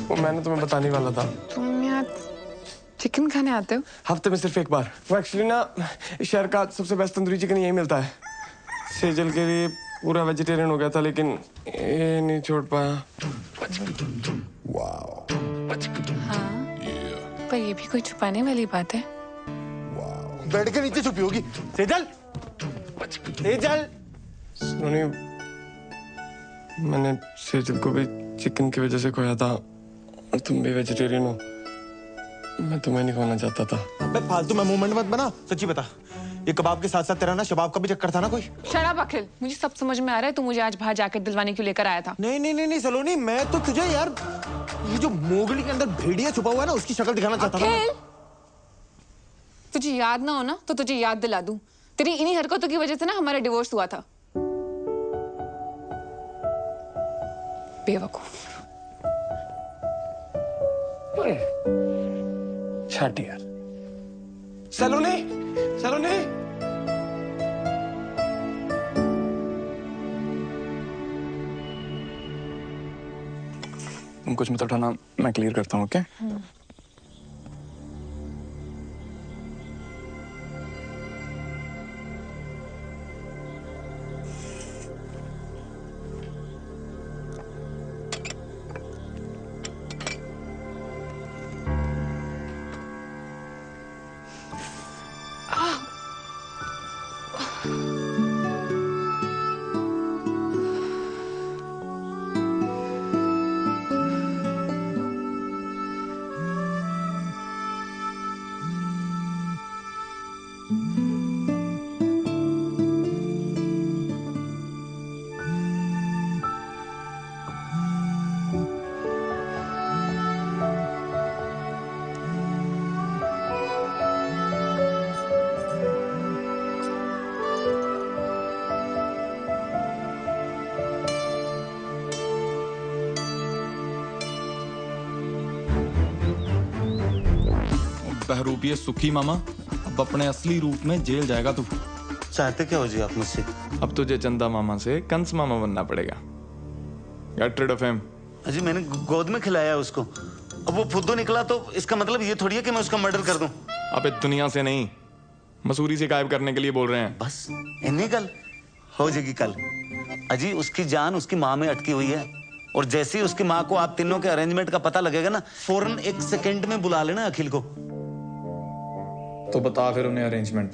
वो मैंने तुम्हें बताने वाला था। तुम यहाँ चिकन खाने आते हो? हफ्ते में सिर्फ एक बार। वो एक्चुअली ना शहर का सबसे बेस्ट तंदूरी चिकन यही मिलता है। सेजल के लिए पूरा वेजिटेरियन हो गया था, लेकिन ये नहीं छोड़ पाया। हाँ, पर ये भी कोई छुपाने वाली बात है। बेड के नीचे छुपी होगी। सेजल, सेजल। सलोनी, मैंने सेजल को भी चिकन की वजह से खोया था, और तुम भी वेजिटेरियन हो। मैं तुम्हें नहीं खोना चाहता था। अबे फालतू में मूवमेंट मत बना। सच्ची बता, ये कबाब के साथ साथ तेरा ना शबाब का भी चक्कर था ना कोई? शराब अखिल, मुझे सब समझ में आ रहा है। तू मुझे आज बाहर जाके दिलवाने क्यों लेकर आया था? नहीं नहीं नहीं नहीं सलोनी, मैं तो तुझे यार ये जो मोगली के अंदर भेड़िया छुपा हुआ है ना, उसकी शक्ल दिखाना चाहता था। तुझे याद ना हो ना तो तुझे याद दिला दूं। तेरी इन्हीं हरकतों की वजह से ना हमारा डिवोर्स हुआ था। बेवकूफ। छाट यार। सलोनी, सलोनी। तुम कुछ मत उठाना, मैं क्लियर करता हूँ। ओके? बहरूपिये सुखी मामा, अब अपने असली रूप में जेल जाएगा तू। चाहते क्या हो जी आप मुझसे? अब तुझे चंदा मामा से कंस मामा बनना पड़ेगा। Get rid of him। अजी मैंने गोद में खिलाया उसको, अब वो फुद्दू निकला तो इसका मतलब ये थोड़ी है कि मैं उसका मर्डर कर दूं। अबे दुनिया से नहीं, मसूरी से गायब करने के लिए बोल रहे हैं। बस इन्हीं कल हो जाएगी कल। अजी उसकी जान उसकी माँ में अटकी हुई है, और जैसे ही उसकी माँ को आप तीनों के अरेंजमेंट का पता लगेगा ना, फौरन 1 सेकंड में बुला लेना अखिल को। तो बता फिर उन्हें arrangement.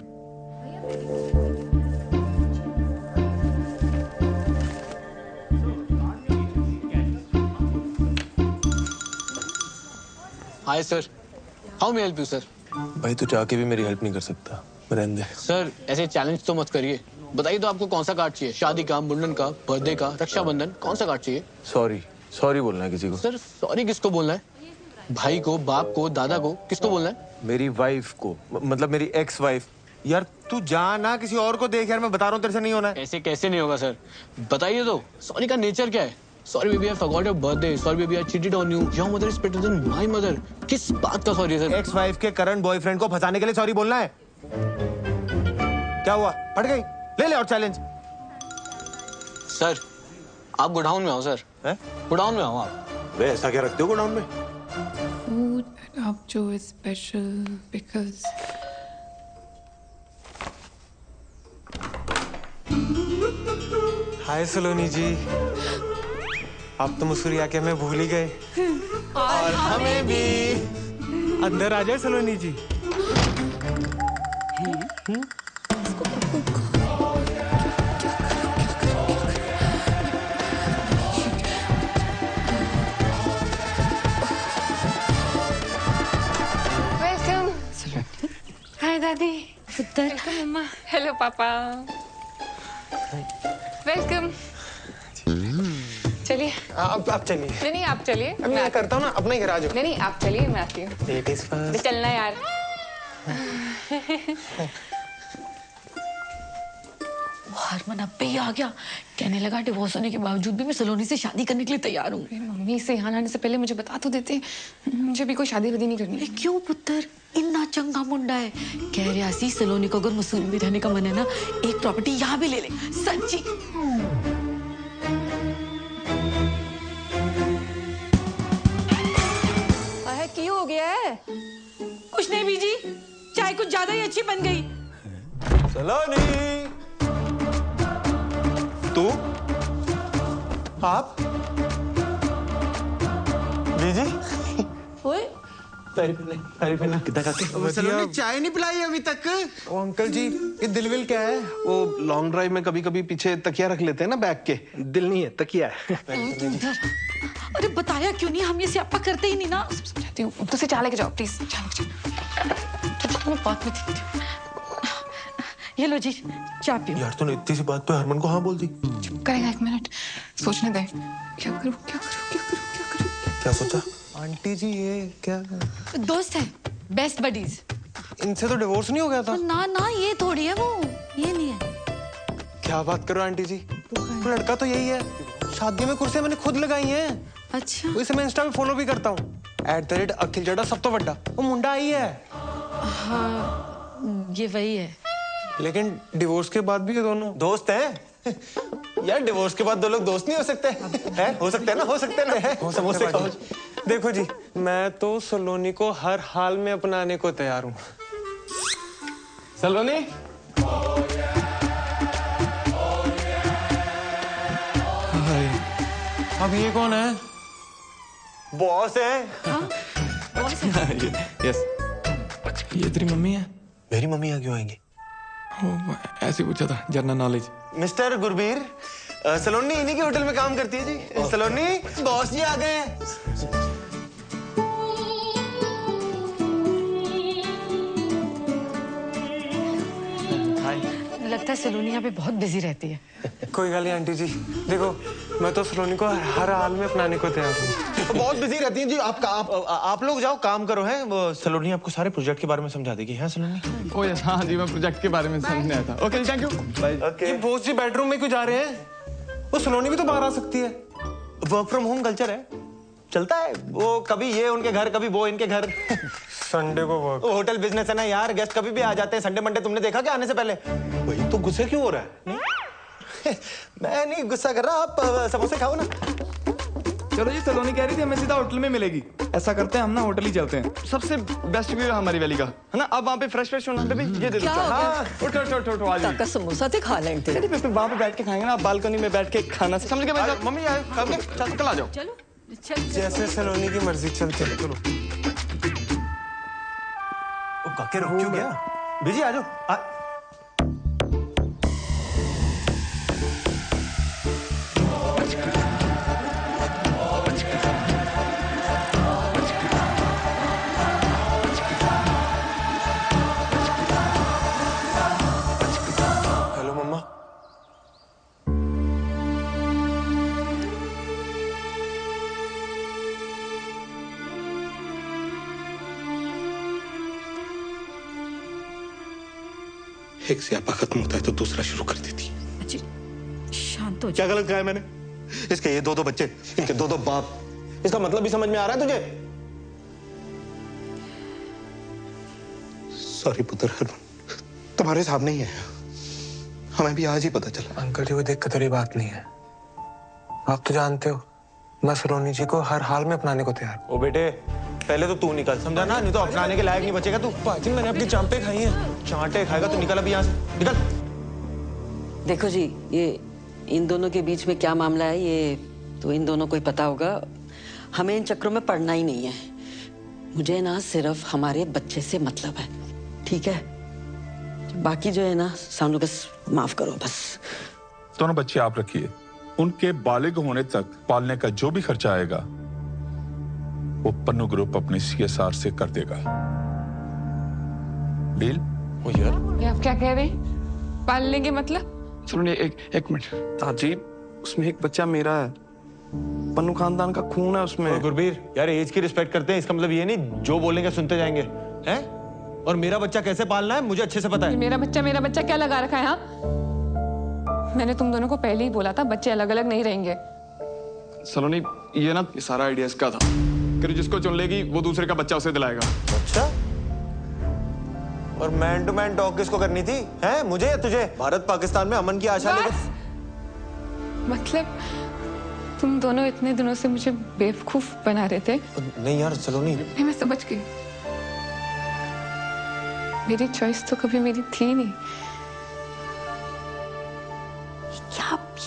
Hi sir, how may help you sir? भाई तू जाके भी मेरी हेल्प नहीं कर सकता, रहने दे। सर ऐसे चैलेंज तो मत करिए। बताइए तो आपको कौन सा कार्ड चाहिए? शादी का, मुंडन का, बर्थडे का, रक्षाबंधन, कौन सा कार्ड चाहिए? सॉरी, सॉरी बोलना है किसी को। सर सॉरी किसको बोलना है? भाई को, बाप को, दादा को, किसको बोलना है? मेरी वाइफ को, मतलब मेरी एक्स वाइफ यार तू जा ना, किसी और को देख यार, मैं बता रहा हूँ तेरे से नहीं होना है। ऐसे कैसे नहीं होगा सर? बताइए तो, सॉरी का नेचर क्या है? Sorry baby I forgot your birthday, sorry baby I cheated on you, your mother is better than my mother. किस बात का सॉरी सर? एक्स वाइफ के करंट बॉयफ्रेंड को फंसाने के लिए सॉरी बोलना है? क्या हुआ, फट गई? ले ले और चैलेंज। सर आप गोडाउन में आओ सर। गोडाउन में आओ आप। वे ऐसा क्या रखते हो गोडाउन में? फूड आप जो इज स्पेशल बिकॉज हाय सलोनी जी, आप तो मसूरिया के हमें भूल ही गए। और हमें भी। अंदर आ जाए सलोनी जी। वेलकम। हाय दादी। पुत्र। वेलकम मम्मा। हेलो पापा। वेलकम। चलिए आप चलिए। नहीं आप चलिए, मैं करता हूँ ना, अपना ही घर आ जाओ। नहीं आप चलिए, मैं आती हूँ। Ladies first. चलना यार। हरमन अब भी आ गया, कहने लगा डिवोर्स होने के बावजूद भी मैं सलोनी से शादी करने के लिए तैयार हूँ। मम्मी से यहाँ आने से पहले मुझे बता तो देते, मुझे भी कोई शादी वादी नहीं करनी। क्यों पुत्र, इतना चंगा मुंडा है, कह रहा सी सलोनी को अगर मसूरी में रहने का मन है ना, एक प्रॉपर्टी यहाँ भी ले ले। सच्ची क्यों हो गया है? कुछ नहीं बीजी, चाय कुछ ज्यादा ही अच्छी बन गई। सलोनी, तू? आप? बीजी? ओए, सलोनी चाय नहीं पिलाई अभी तक? ओ अंकल जी, ये दिलविल क्या है? वो लॉन्ग ड्राइव में कभी कभी पीछे तकिया रख लेते हैं ना बैग के। दिल नहीं है, तकिया है। अरे बताया क्यों नहीं, हम ये स्यापा करते ही नहीं ना। समझाती हूँ, तो से चाय लेके जाओ प्लीज। चाय लेके जाओ। मैं बात में देखती हूँ। ये लो जी, चाय पियो। यार तूने इतनी सी बात पे हरमन को हाँ बोल दी। चुप करेगा, एक मिनट सोचने दे। क्या करूँ क्या करूँ क्या करूँ क्या करूँ? क्या सोचा? आंटी जी ये क्या? दोस्त है, बेस्ट बडीज। इनसे तो डिवोर्स नहीं हो गया था? ना ना, ये थोड़ी है, वो ये नहीं है। क्या बात करो आंटी जी, वो लड़का तो यही है, शादी में कुर्सियां मैंने खुद लगाई हैं। अच्छा, इसे मैं इंस्टा पे फॉलो भी करता हूँ। @अखिल चड्डा सब तो बड़ा, वो मुंडा आई है। हाँ ये वही है। लेकिन डिवोर्स के बाद भी ये दोनों दोस्त हैं? यार डिवोर्स के बाद दो लोग दोस्त नहीं हो सकते हैं? हो सकते हैं ना, हो सकते हैं ना। समोसे खाओ। देखो जी, मैं तो सलोनी को हर हाल में अपनाने को तैयार हूँ। सलोनी, अब ये कौन है? बॉस है। यस, ये तेरी मम्मी है? मेरी मम्मी यहाँ क्यों आएंगी? ऐसे पूछा था, जनरल नॉलेज। मिस्टर गुरबीर, सलोनी इन्हीं के होटल में काम करती है जी। सलोनी, बॉस जी आ गए हैं। लगता है सलोनी यहाँ पे बहुत बिजी रहती है। कोई गल नहीं आंटी जी, देखो मैं तो सलोनी को हर हाल में अपनाने को तैयार हूँ। तो बहुत बिजी रहती हैं जी। आप लोग जाओ काम करो। हैं वो सलोनी आपको सारे प्रोजेक्ट के बारे में समझा देगी। है सलोनी? ओ यस, हाँ जी, मैं प्रोजेक्ट के बारे में समझने आया था। Okay thank you. ये बॉस जी बेडरूम में क्यों जा रहे हैं? वो सलोनी भी तो बाहर आ सकती है। वर्क फ्रॉम होम कल्चर है, चलता है। वो कभी ये उनके घर, कभी वो इनके घर। संडे को वर्क। होटल बिजनेस है ना यार, गेस्ट कभी भी आ जाते हैं। संडे मंडे तुमने देखा क्या आने से पहले? वही तो गुस्से क्यों हो रहा है? मैं नहीं गुस्सा कर रहा, आप समोसे खाओ ना। चलो जी, सलोनी कह रही थी हमें सीधा होटल में मिलेगी। ऐसा करते हैं हम ना, होटल ही चलते हैं। सबसे बेस्ट व्यू है हमारी वैली का, है ना? अब वहाँ पे फ्रेश फ्रेश होना बेबी, ये दे दो। हाँ, उठो आ जाइए। समोसा तो खा लेंगे। अरे बेबी वहाँ पे बैठ के खाएंगे ना, बालकनी में बैठ के खाना। समझ गए भाई? मम्मी कल आ जाओ। चलो जैसे सलोनी की मर्जी, चलो। काके रुक क्यों गया? बिजी आ जाओ। हेलो मम्मा। एक स्यापा खत्म होता है तो दूसरा शुरू कर देती। शांत हो क्या गलत कहा है मैंने? इसके ये दो बच्चे, इनके दो बाप, इसका मतलब भी समझ में आ रहा है तुझे? सॉरी पुत्र, तुम्हारे सामने ही है, हमें भी आज ही पता चला। अंकल जी को देख कर बात नहीं है, आप तो जानते हो मैं सलोनी जी को हर हाल में अपनाने को तैयार। ओ बेटे, पहले तो तू निकल, समझा ना? नहीं तो अपनाने के लायक नहीं बचेगा तू। पाजी मैंने अपनी चांटे खाई हैं। चांटे खाएगा तो निकल अभी यहाँ से, निकल। देखो जी, ये इन दोनों के बीच में क्या मामला है ये तो इन दोनों को ही पता होगा। हमें इन चक्रों में पड़ना ही नहीं है। मुझे ना सिर्फ हमारे बच्चे से मतलब है, ठीक है? बाकी जो है ना सानू बस माफ करो बस। दोनों बच्चे आप रखिए, उनके बालिग होने तक पालने का जो भी खर्चा आएगा वो पन्नू ग्रुप अपने CSR से कर देगा। डील? ओ यार, ये आप क्या कह रहे हैं? पालने के मतलब? सुनो एक मिनट ताजी, उसमें एक बच्चा मेरा है, पन्नू खानदान का खून है उसमें। गुरबीर यार, एज की रिस्पेक्ट करते हैं, इसका मतलब ये नहीं जो बोलेंगे सुनते जाएंगे, हैं? और मेरा बच्चा कैसे पालना है मुझे अच्छे से पता है। मेरा बच्चा क्या लगा रखा है? हाँ, मैंने तुम दोनों को पहले ही बोला था बच्चे अलग अलग नहीं रहेंगे। सलोनी, ये ना सारा आइडिया इसका था कि जिसको चुन लेगी वो दूसरे का बच्चा उसे दिलाएगा। अच्छा, और मैन टू मैन टॉक किसको करनी थी, हैं? मुझे या तुझे? भारत पाकिस्तान में अमन की आशा लेकर। मतलब तुम दोनों इतने दिनों से मुझे बेवकूफ बना रहे थे। नहीं यार सलोनी, नहीं, मैं समझ गई। मेरी चॉइस तो कभी मेरी थी नहीं।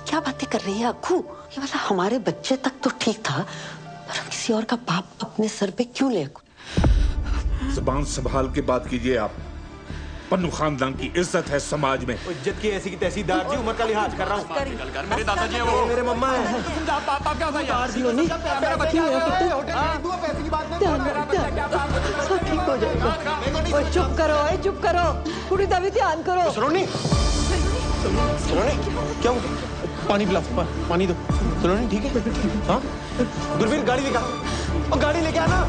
क्या बातें कर रही है अक्कू? ये मतलब हमारे बच्चे तक तो ठीक था, पर हम किसी और का बाप अपने सर पे क्यों ले? जुबान संभाल के बात कीजिए आप। पन्नू खानदान की इज्जत है समाज में। इज्जत की ऐसी की तैसी दारजी, उम्र का लिहाज कर रहा हूँ। मेरे दादाजी हैं वो, मेरे मम्मा है। पापा क्या भाई? मेरा बच्चा सब ठीक हो जाएगा। ओए चुप करो, ओए चुप करो, पूरी दबी ध्यान करो। सलोनी, सलोनी क्या हुआ? पानी पिला, पानी दो। सलोनी ठीक है? हाँ गुरबीर, गाड़ी लेके आ, और गाड़ी लेके आना।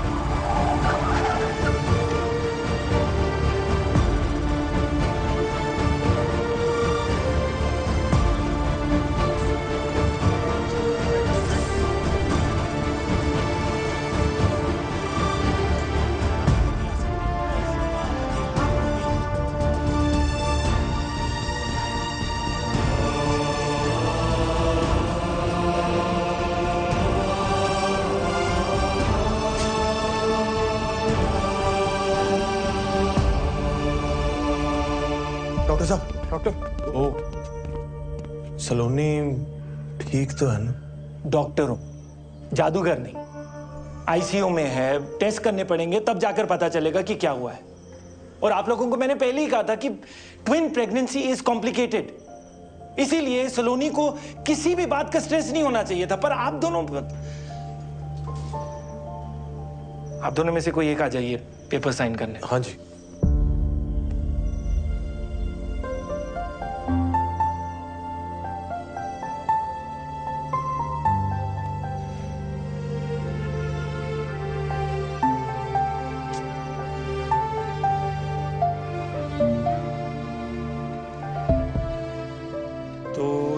डॉक्टर, ओ सलोनी ठीक तो है ना? डॉक्टर हूं, जादूगर नहीं। ICU में है, टेस्ट करने पड़ेंगे तब जाकर पता चलेगा कि क्या हुआ है। और आप लोगों को मैंने पहले ही कहा था कि ट्विन प्रेगनेंसी इज कॉम्प्लिकेटेड, इसीलिए सलोनी को किसी भी बात का स्ट्रेस नहीं होना चाहिए था। पर आप दोनों में से कोई एक आ जाइए पेपर साइन करने। हाँ जी।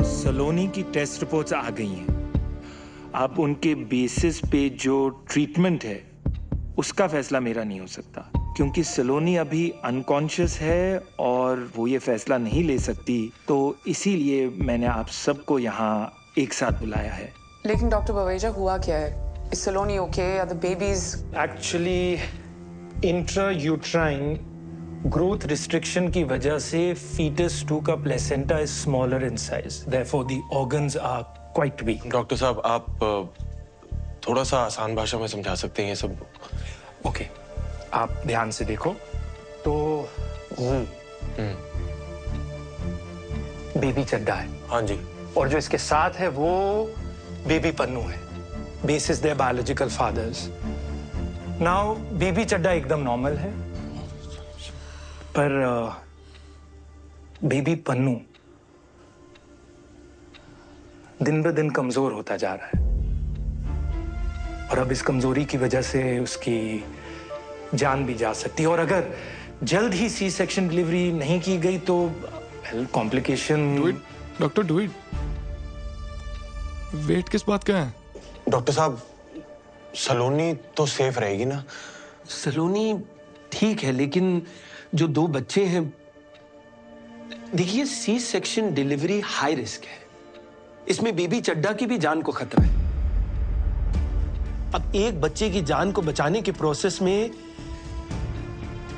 सलोनी की टेस्ट रिपोर्ट्स आ गई हैं। अब उनके बेसिस पे जो ट्रीटमेंट है उसका फैसला मेरा नहीं हो सकता, क्योंकि सलोनी अभी अनकॉन्शियस है और वो ये फैसला नहीं ले सकती। तो इसीलिए मैंने आप सबको यहाँ एक साथ बुलाया है। लेकिन डॉक्टर बवेजा, हुआ क्या है? Is Saloni okay? Are the babies? Actually intrauterine growth restriction की वजह से fetus 2 का placenta is smaller in size, therefore the organs are quite weak. Doctor साहब, आप थोड़ा सा आसान भाषा में समझा सकते हैं ये सब? ओके, आप ध्यान से देखो तो बेबी चड्डा है। हाँ जी। और जो इसके साथ है वो बेबी पन्नू है, basis their biological fathers. Now baby Chaddha एकदम नॉर्मल है, पर बेबी पन्नू दिन ब दिन कमजोर होता जा रहा है। और अब इस कमजोरी की वजह से उसकी जान भी जा सकती है। और अगर जल्द ही सी सेक्शन डिलीवरी नहीं की गई तो complication. Doctor do it. Wait किस बात का है? डॉक्टर साहब, सलोनी तो सेफ रहेगी ना? सलोनी ठीक है, लेकिन जो 2 बच्चे हैं, देखिए C section delivery high risk है। इसमें बेबी चड्डा की भी जान को खतरा है। अब एक बच्चे की जान को बचाने के प्रोसेस में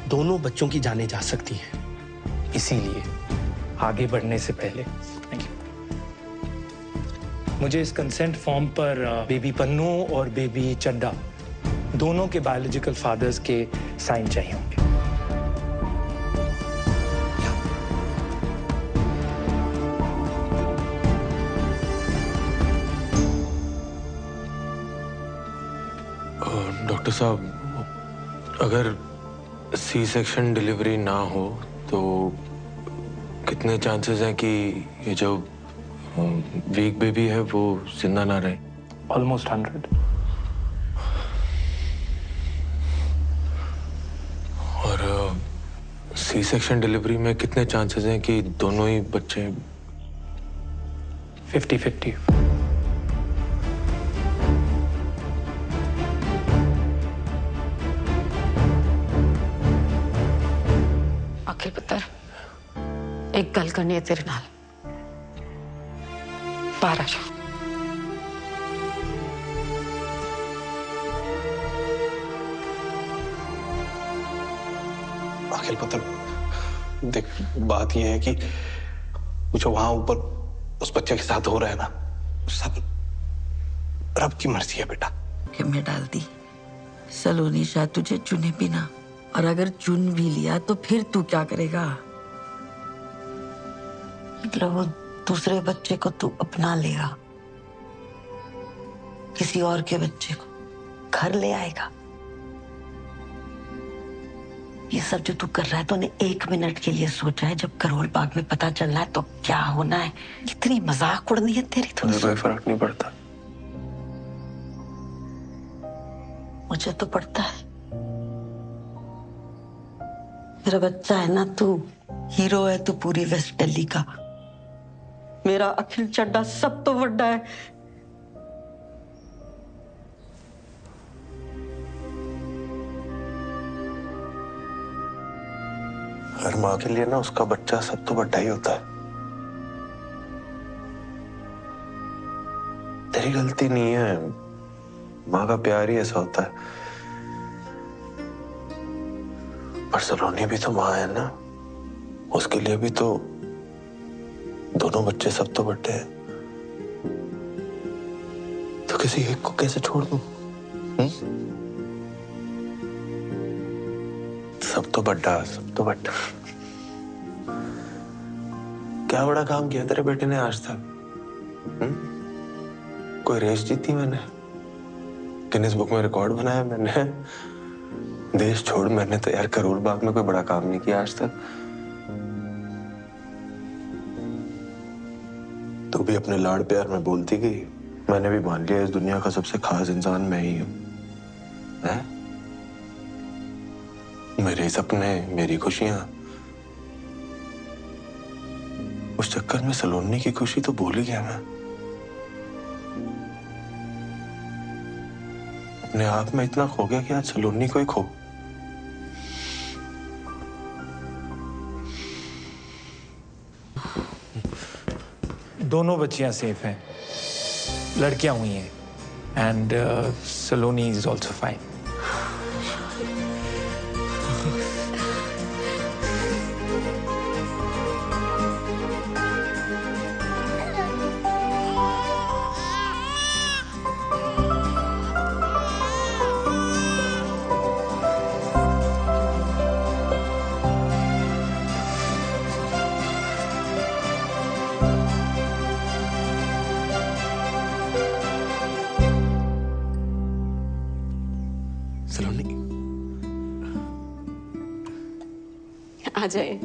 दोनों बच्चों की जानें जा सकती हैं। इसीलिए आगे बढ़ने से पहले मुझे इस कंसेंट फॉर्म पर बेबी पन्नू और बेबी चड्डा दोनों के बायोलॉजिकल फादर्स के साइन चाहिए होंगे। डॉक्टर साहब, अगर सी सेक्शन डिलीवरी ना हो तो कितने चांसेस हैं कि ये जो वीक बेबी है वो जिंदा ना रहे? ऑलमोस्ट 100। और सी सेक्शन डिलीवरी में कितने चांसेस हैं कि दोनों ही बच्चे? 50-50। अखिल पुत्र, एक गल करनी है तेरे नाल। बाहर आ जाओ। अखिल पुत्र, देख बात यह है कि जो वहां ऊपर उस बच्चे के साथ हो रहा है ना, सब रब की मर्जी है बेटा। कि मैं डाल दी सलोनी शायद तुझे चुने भी ना, और अगर चुन भी लिया तो फिर तू क्या करेगा? मतलब वो दूसरे बच्चे को तू अपना लेगा, किसी और के बच्चे को घर ले आएगा। ये सब जो तू कर रहा है तूने 1 मिनट के लिए सोचा है? जब करोल बाग में पता चल रहा है तो क्या होना है? कितनी मजाक उड़नी है तेरी। मुझे कोई फर्क नहीं पड़ता। मुझे तो पड़ता है। मेरा बच्चा है ना तू, हीरो है तू पूरी वेस्ट दिल्ली का। मेरा अखिल चड्डा सब तो बड़ा है। हर माँ के लिए ना उसका बच्चा सब तो बड़ा ही होता है। तेरी गलती नहीं है, माँ का प्यार ही ऐसा होता है। पर सलोनी भी तो माँ है ना, उसके लिए भी तो दोनों बच्चे सब तो बड़े हैं। तो किसी एक को कैसे छोड़ दूं? सब तो बड़ा, सब तो बड़ा। क्या बड़ा काम किया तेरे बेटे ने आज तक? कोई रेस जीती मैंने, गिनीज बुक में रिकॉर्ड बनाया मैंने। देश छोड़, मैंने तो यार करोल बाग में कोई बड़ा काम नहीं किया आज तक। तू भी अपने लाड़ प्यार में बोलती गई, मैंने भी मान लिया इस दुनिया का सबसे खास इंसान मैं ही हूं। मेरे सपने, मेरी खुशियां, उस चक्कर में सलोनी की खुशी तो भूल ही गया मैं। अपने आप में इतना खो गया कि आज सलोनी को ही खो। दोनों बच्चियां सेफ हैं, लड़कियां हुई हैं, and Saloni is also fine. आ जाए।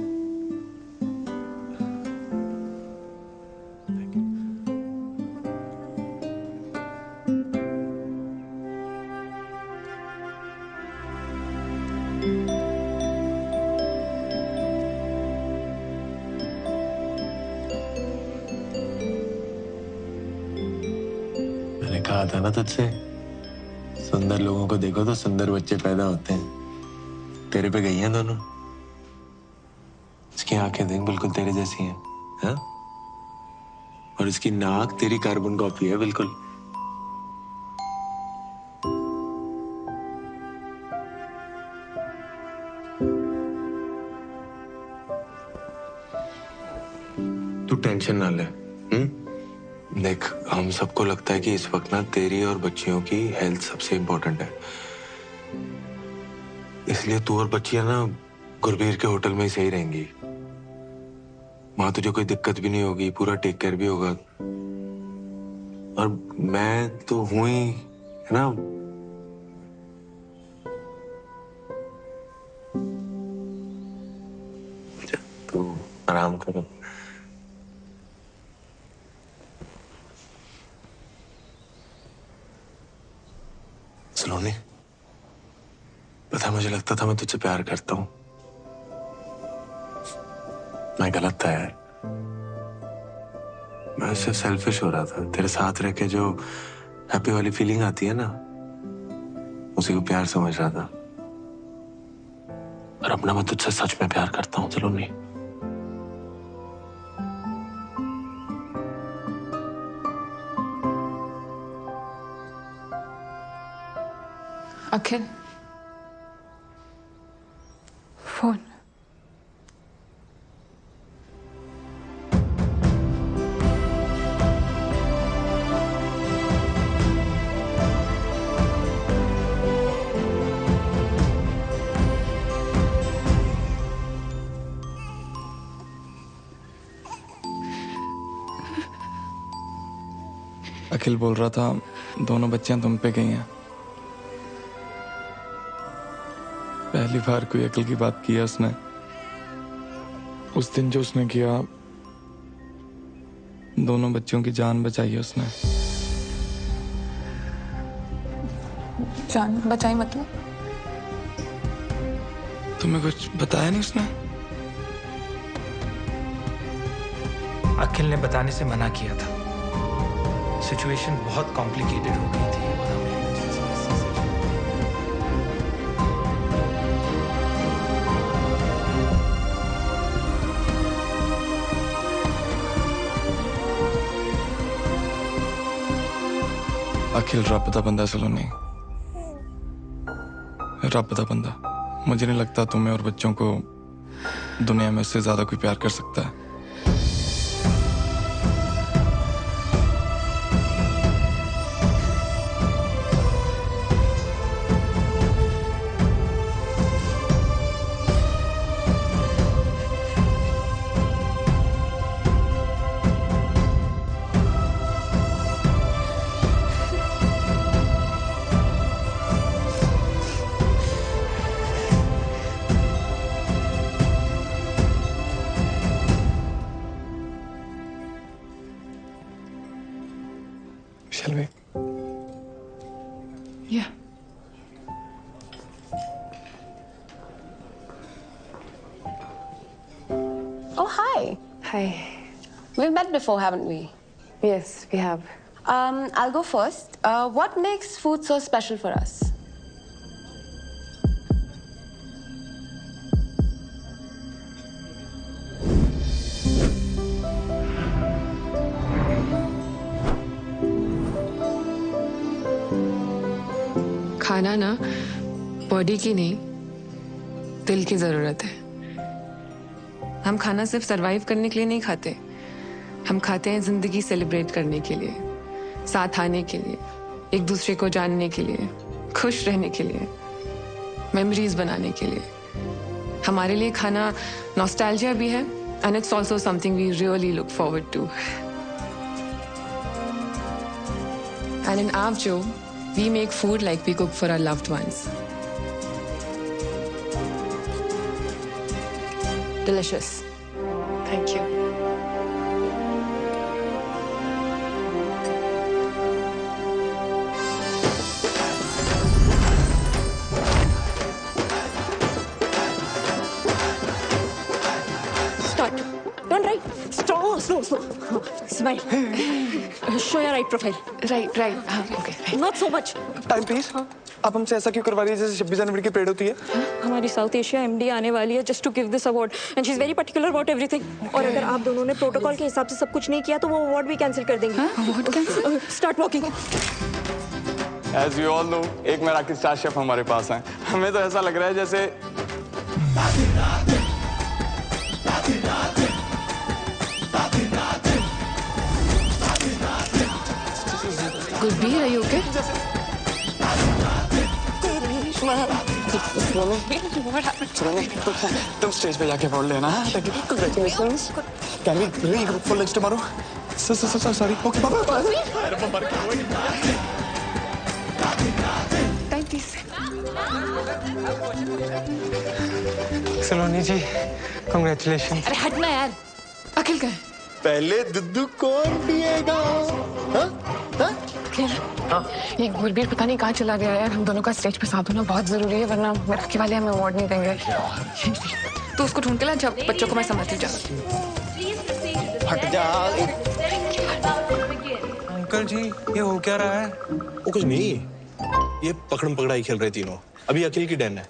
कहा था ना तुझसे, सुंदर लोगों को देखो तो सुंदर बच्चे पैदा होते हैं। तेरे पे गई हैं दोनों। इसकी आंखें देख बिल्कुल तेरे जैसी हैं, हाँ? और इसकी नाक तेरी कार्बन कॉपी है बिल्कुल। तू टेंशन ना ले, देख हम सबको लगता है कि इस वक्त ना तेरी और बच्चियों की हेल्थ सबसे इम्पोर्टेंट है, इसलिए तू और बच्चियां ना गुरबीर के होटल में ही सही रहेंगी। वहां तुझे कोई दिक्कत भी नहीं होगी, पूरा टेक केयर भी होगा। और मैं तो हूं ही, है ना। तू आराम करो। सलोनी, पता मुझे लगता था मैं तुझसे प्यार करता हूं। मैं गलत था यार। मैं उससे सेल्फिश हो रहा था। तेरे साथ रह के जो हैप्पी वाली फीलिंग आती है ना, उसी को प्यार समझ रहा था। और अपना मैं तुझसे सच में प्यार करता हूं सलोनी। अखिल, फोन। अखिल बोल रहा था दोनों बच्चियां तुम पे गई हैं। पहली बार कोई अकल की बात की है उसने। उस दिन जो उसने किया, दोनों बच्चों की जान बचाई है उसने। जान बचाई मतलब? तुम्हें कुछ बताया नहीं उसने? अखिल ने बताने से मना किया था। सिचुएशन बहुत कॉम्प्लिकेटेड हो गई थी। अखिल रब दा बंदा सलोनी, रब दा बंदा। मुझे नहीं लगता तुम्हें और बच्चों को दुनिया में उससे ज्यादा कोई प्यार कर सकता है। Shall we? Yeah. Oh, hi. Hi. We've met before, haven't we? Yes, we have. I'll go first. What makes food so special for us? खाना ना बॉडी की नहीं, दिल की जरूरत है। हम खाना सिर्फ सरवाइव करने के लिए नहीं खाते, हम खाते हैं जिंदगी सेलिब्रेट करने के लिए, साथ आने के लिए, एक दूसरे को जानने के लिए, खुश रहने के लिए, मेमोरीज बनाने के लिए। हमारे लिए खाना नॉस्टैल्जिया भी है, and it's also something we really look forward to. And in Avjo, we make food like we cook for our loved ones. Delicious. Thank you. Start. Don't write. Slow. Smile. Show your right profile. Right. हाँ, okay. Not so much. Time please. आप हमसे ऐसा क्यों करवा रही है जैसे 26 जनवरी की परेड होती है? हमारी साउथ एशिया एमडी आने वाली है just to give this award and she is very particular about everything. और अगर आप दोनों ने प्रोटोकॉल के हिसाब से सब कुछ नहीं किया तो वो अवार्ड भी कैंसिल कर देंगे। Award cancel? Start walking. As you all know, एक मराठी स्टार शेफ हमारे पास हैं। हमें तो ऐसा लग रहा है जैसे गुरबीर, are you okay? तुम स्टेज पे जाके बोल लेना। Congratulations. Can we regroup for lunch tomorrow? Sorry. Okay, bye. Time please. Saloni ji, congratulations. अरे हटना यार। अखिल का है। पहले दुद्धू कौन पिएगा? ये गुरबीर पता नहीं कहाँ चला गया यार। हम दोनों का स्टेज पे साथ होना बहुत जरूरी है, वरना मराठी वाले हमें अवार्ड नहीं देंगे। तो उसको ढूंढ के ला, जब बच्चों को मैं समझती जा। हट जा। अंकल जी, ये हो क्या रहा है? वो कुछ नहीं, ये पकड़म पकड़ाई खेल रहे तीनों। अभी अखिल की टर्न है।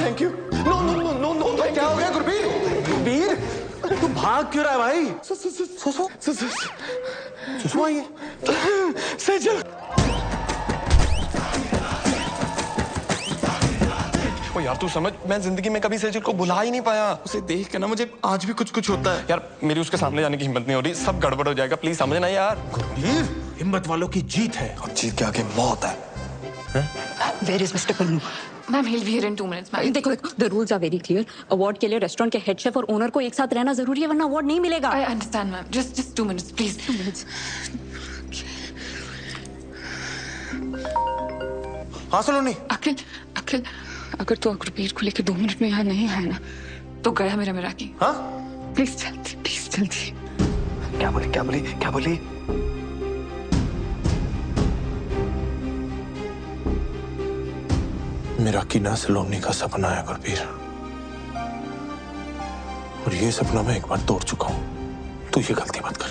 Thank you. नो, क्या हो गया गुरबीर? गुरबीर, तू भाग क्यों रहा है भाई? सुसु आई है। सेजल। ओ यार तू समझ, मैं जिंदगी में कभी सेजल को बुला ही नहीं पाया। उसे देख के ना मुझे आज भी कुछ होता है यार। मेरी उसके सामने जाने की हिम्मत नहीं हो रही। सब गड़बड़ हो जाएगा, प्लीज समझना यार। गुरबीर, हिम्मत वालों की जीत है और जीत के आगे मौत है। Where is Mr. Pannu? Ma'am, he'll be here in 2 minutes. Ma'am, देखो, the rules are very clear. Award के लिए रेस्टोरेंट के हेड शेफ और ओनर को एक साथ रहना जरूरी है, वरना अवार्ड नहीं मिलेगा। I understand, ma'am. Just 2 minutes, please. 2 minutes. हाँ सलोनी। अखिल, अगर तू गुरबीर को लेकर 2 मिनट में यहाँ नहीं है ना, तो गया मेरा मराठी। हाँ? प्लीज जल्दी। क्या बोली? मेरा कीना सलोनी का सपना है गुरबीर, और ये सपना मैं एक बार तोड़ चुका हूं। तू ये गलती मत कर।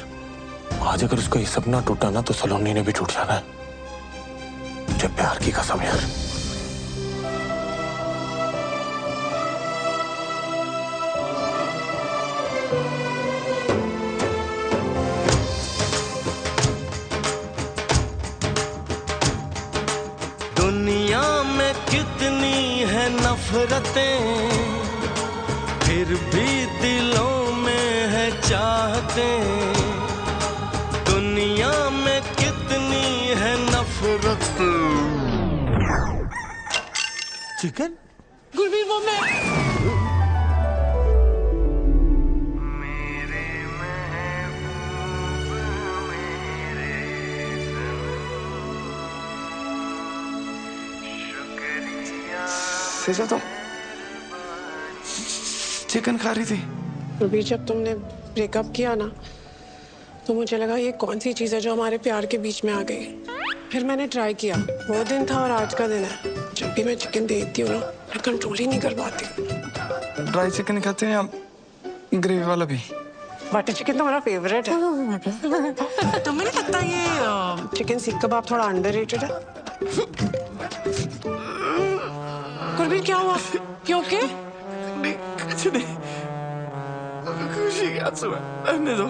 आज अगर उसका ये सपना टूटा ना तो सलोनी ने भी टूट जाना है। मुझे प्यार की कसम यार। दुनिया में कितनी है नफरतें, फिर भी दिलों में है चाहतें। दुनिया में कितनी है नफरतें। चिकन? गुरबीर, वो मैं। सेजल तो चिकन खा रही थी। गुरबीर, जब तुमने ब्रेकअप किया ना, तो मुझे लगा ये कौन सी चीज है जो हमारे प्यार के बीच में आ गई। फिर मैंने ट्राई किया, वो दिन था और आज का दिन है। जब भी मैं चिकन देखती हूँ ना, मैं कंट्रोल ही नहीं कर पाती। ड्राई चिकन खाते हैं आप? ग्रेवी वाला भी? बटर चिकन तो मेरा फेवरेट है। तुम्हें नहीं लगता ये चिकन सीख कबाब थोड़ा अंडररेटेड है? गुरबीर, क्या हुआ? क्यों के? कुछ नहीं, खुशी के आंसू है। रहने दो।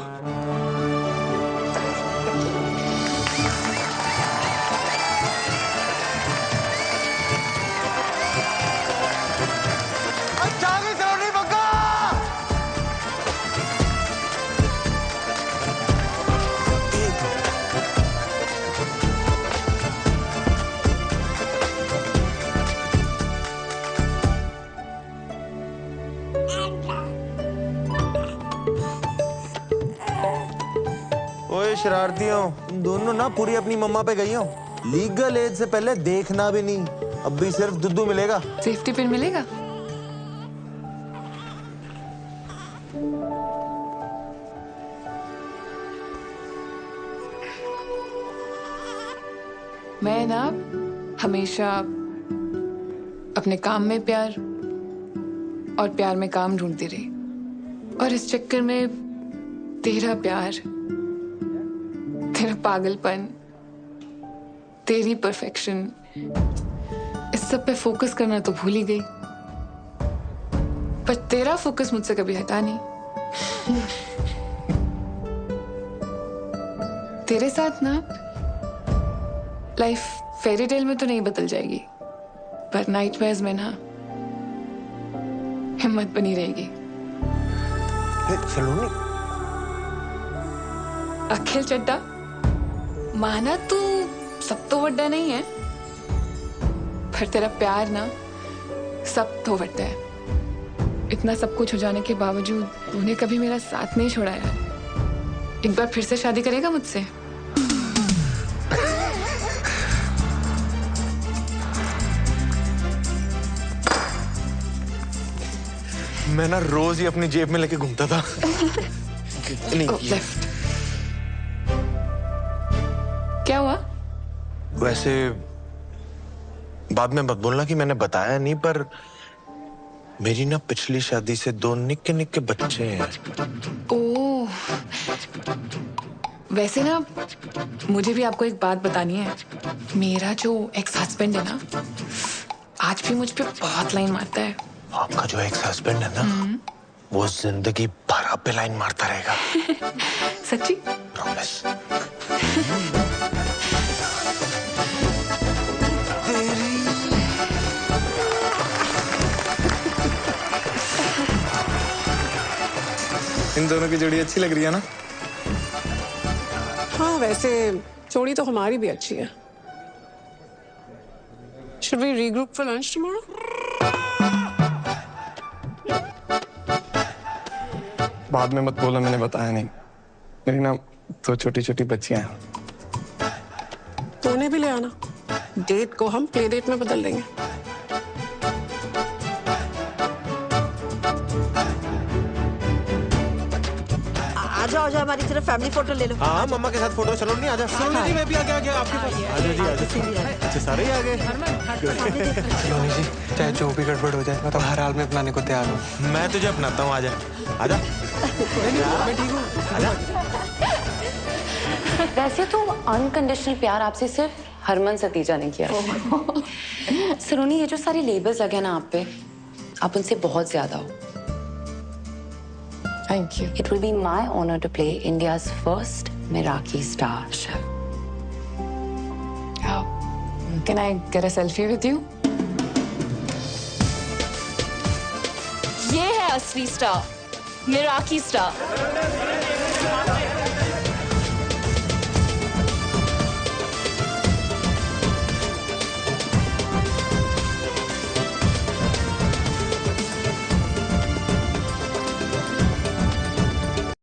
ओए शरारतियों, तुम दोनों ना पूरी अपनी मम्मा पे गई हो। लीगल एज से पहले देखना भी नहीं। अब भी सिर्फ दुद्धू मिलेगा। सेफ्टी पिन मिलेगा? मैं ना हमेशा अपने काम में प्यार और प्यार में काम ढूंढती रही, और इस चक्कर में तेरा प्यार, तेरा पागलपन, तेरी परफेक्शन, इस सब पे फोकस करना तो भूल ही गई। पर तेरा फोकस मुझसे कभी हटा नहीं। तेरे साथ ना लाइफ फेरी टेल में तो नहीं बदल जाएगी, पर नाइटमेयर्स में ना हिम्मत बनी रहेगी। सलोनी, अखिल चड्डा, माना तू सब तो वड्डा नहीं है, पर तेरा प्यार ना सब तो वड्डा है। इतना सब कुछ हो जाने के बावजूद तूने कभी मेरा साथ नहीं छोड़ा यार। एक बार फिर से शादी करेगा मुझसे? मैं ना रोज ही अपनी जेब में लेके घूमता था। लेफ्ट। क्या हुआ? वैसे बाद में मत बोलना कि मैंने बताया नहीं, पर मेरी ना पिछली शादी से 2 निक्के निक्के बच्चे हैं। ओह, वैसे ना मुझे भी आपको एक बात बतानी है। मेरा जो एक्स हस्बैंड है ना, आज भी मुझ पे बहुत लाइन मारता है। आपका जो एक्स हस्बैंड है ना, वो जिंदगी भर आप पे लाइन मारता रहेगा। सच्ची? प्रॉमिस। इन दोनों की जोड़ी अच्छी लग रही है ना? हाँ, वैसे जोड़ी तो हमारी भी अच्छी है। Should we regroup for lunch tomorrow? बाद में मत बोला मैंने बताया नहीं। मेरी ना 2 छोटी छोटी बच्चियां हैं। तो उन्हें भी ले आना। डेट को हम प्ले डेट में बदल देंगे। आजा आजा, हमारी तरफ फैमिली फोटो ले लो। हाँ, मम्मा के साथ फोटो। चलो नहीं, आजा। सलोनी जी, मैं भी आ गया आपके पास। आजा जी, आजा। अच्छा, सारे ही आ गए। सलोनी जी, चाहे जो भी गड़बड़ हो जाए, मैं तो हर हाल में अपनाने को तैयार हूँ। मैं तुझे अपनाता हूँ, आजा। आजा। मैं ठीक हूँ। आजा। वैसे तो अनकंडीशनल प्यार आपसे सिर्फ हरमन सतीजा ने किया। सलोनी, ये जो सारे लेबल्स लगे ना आप पे, आप उनसे बहुत ज्यादा हो। Thank you. It will be my honor to play India's first Meraki star chef. Can I get a selfie with you? ये है असली स्टार, मिराकी स्टार।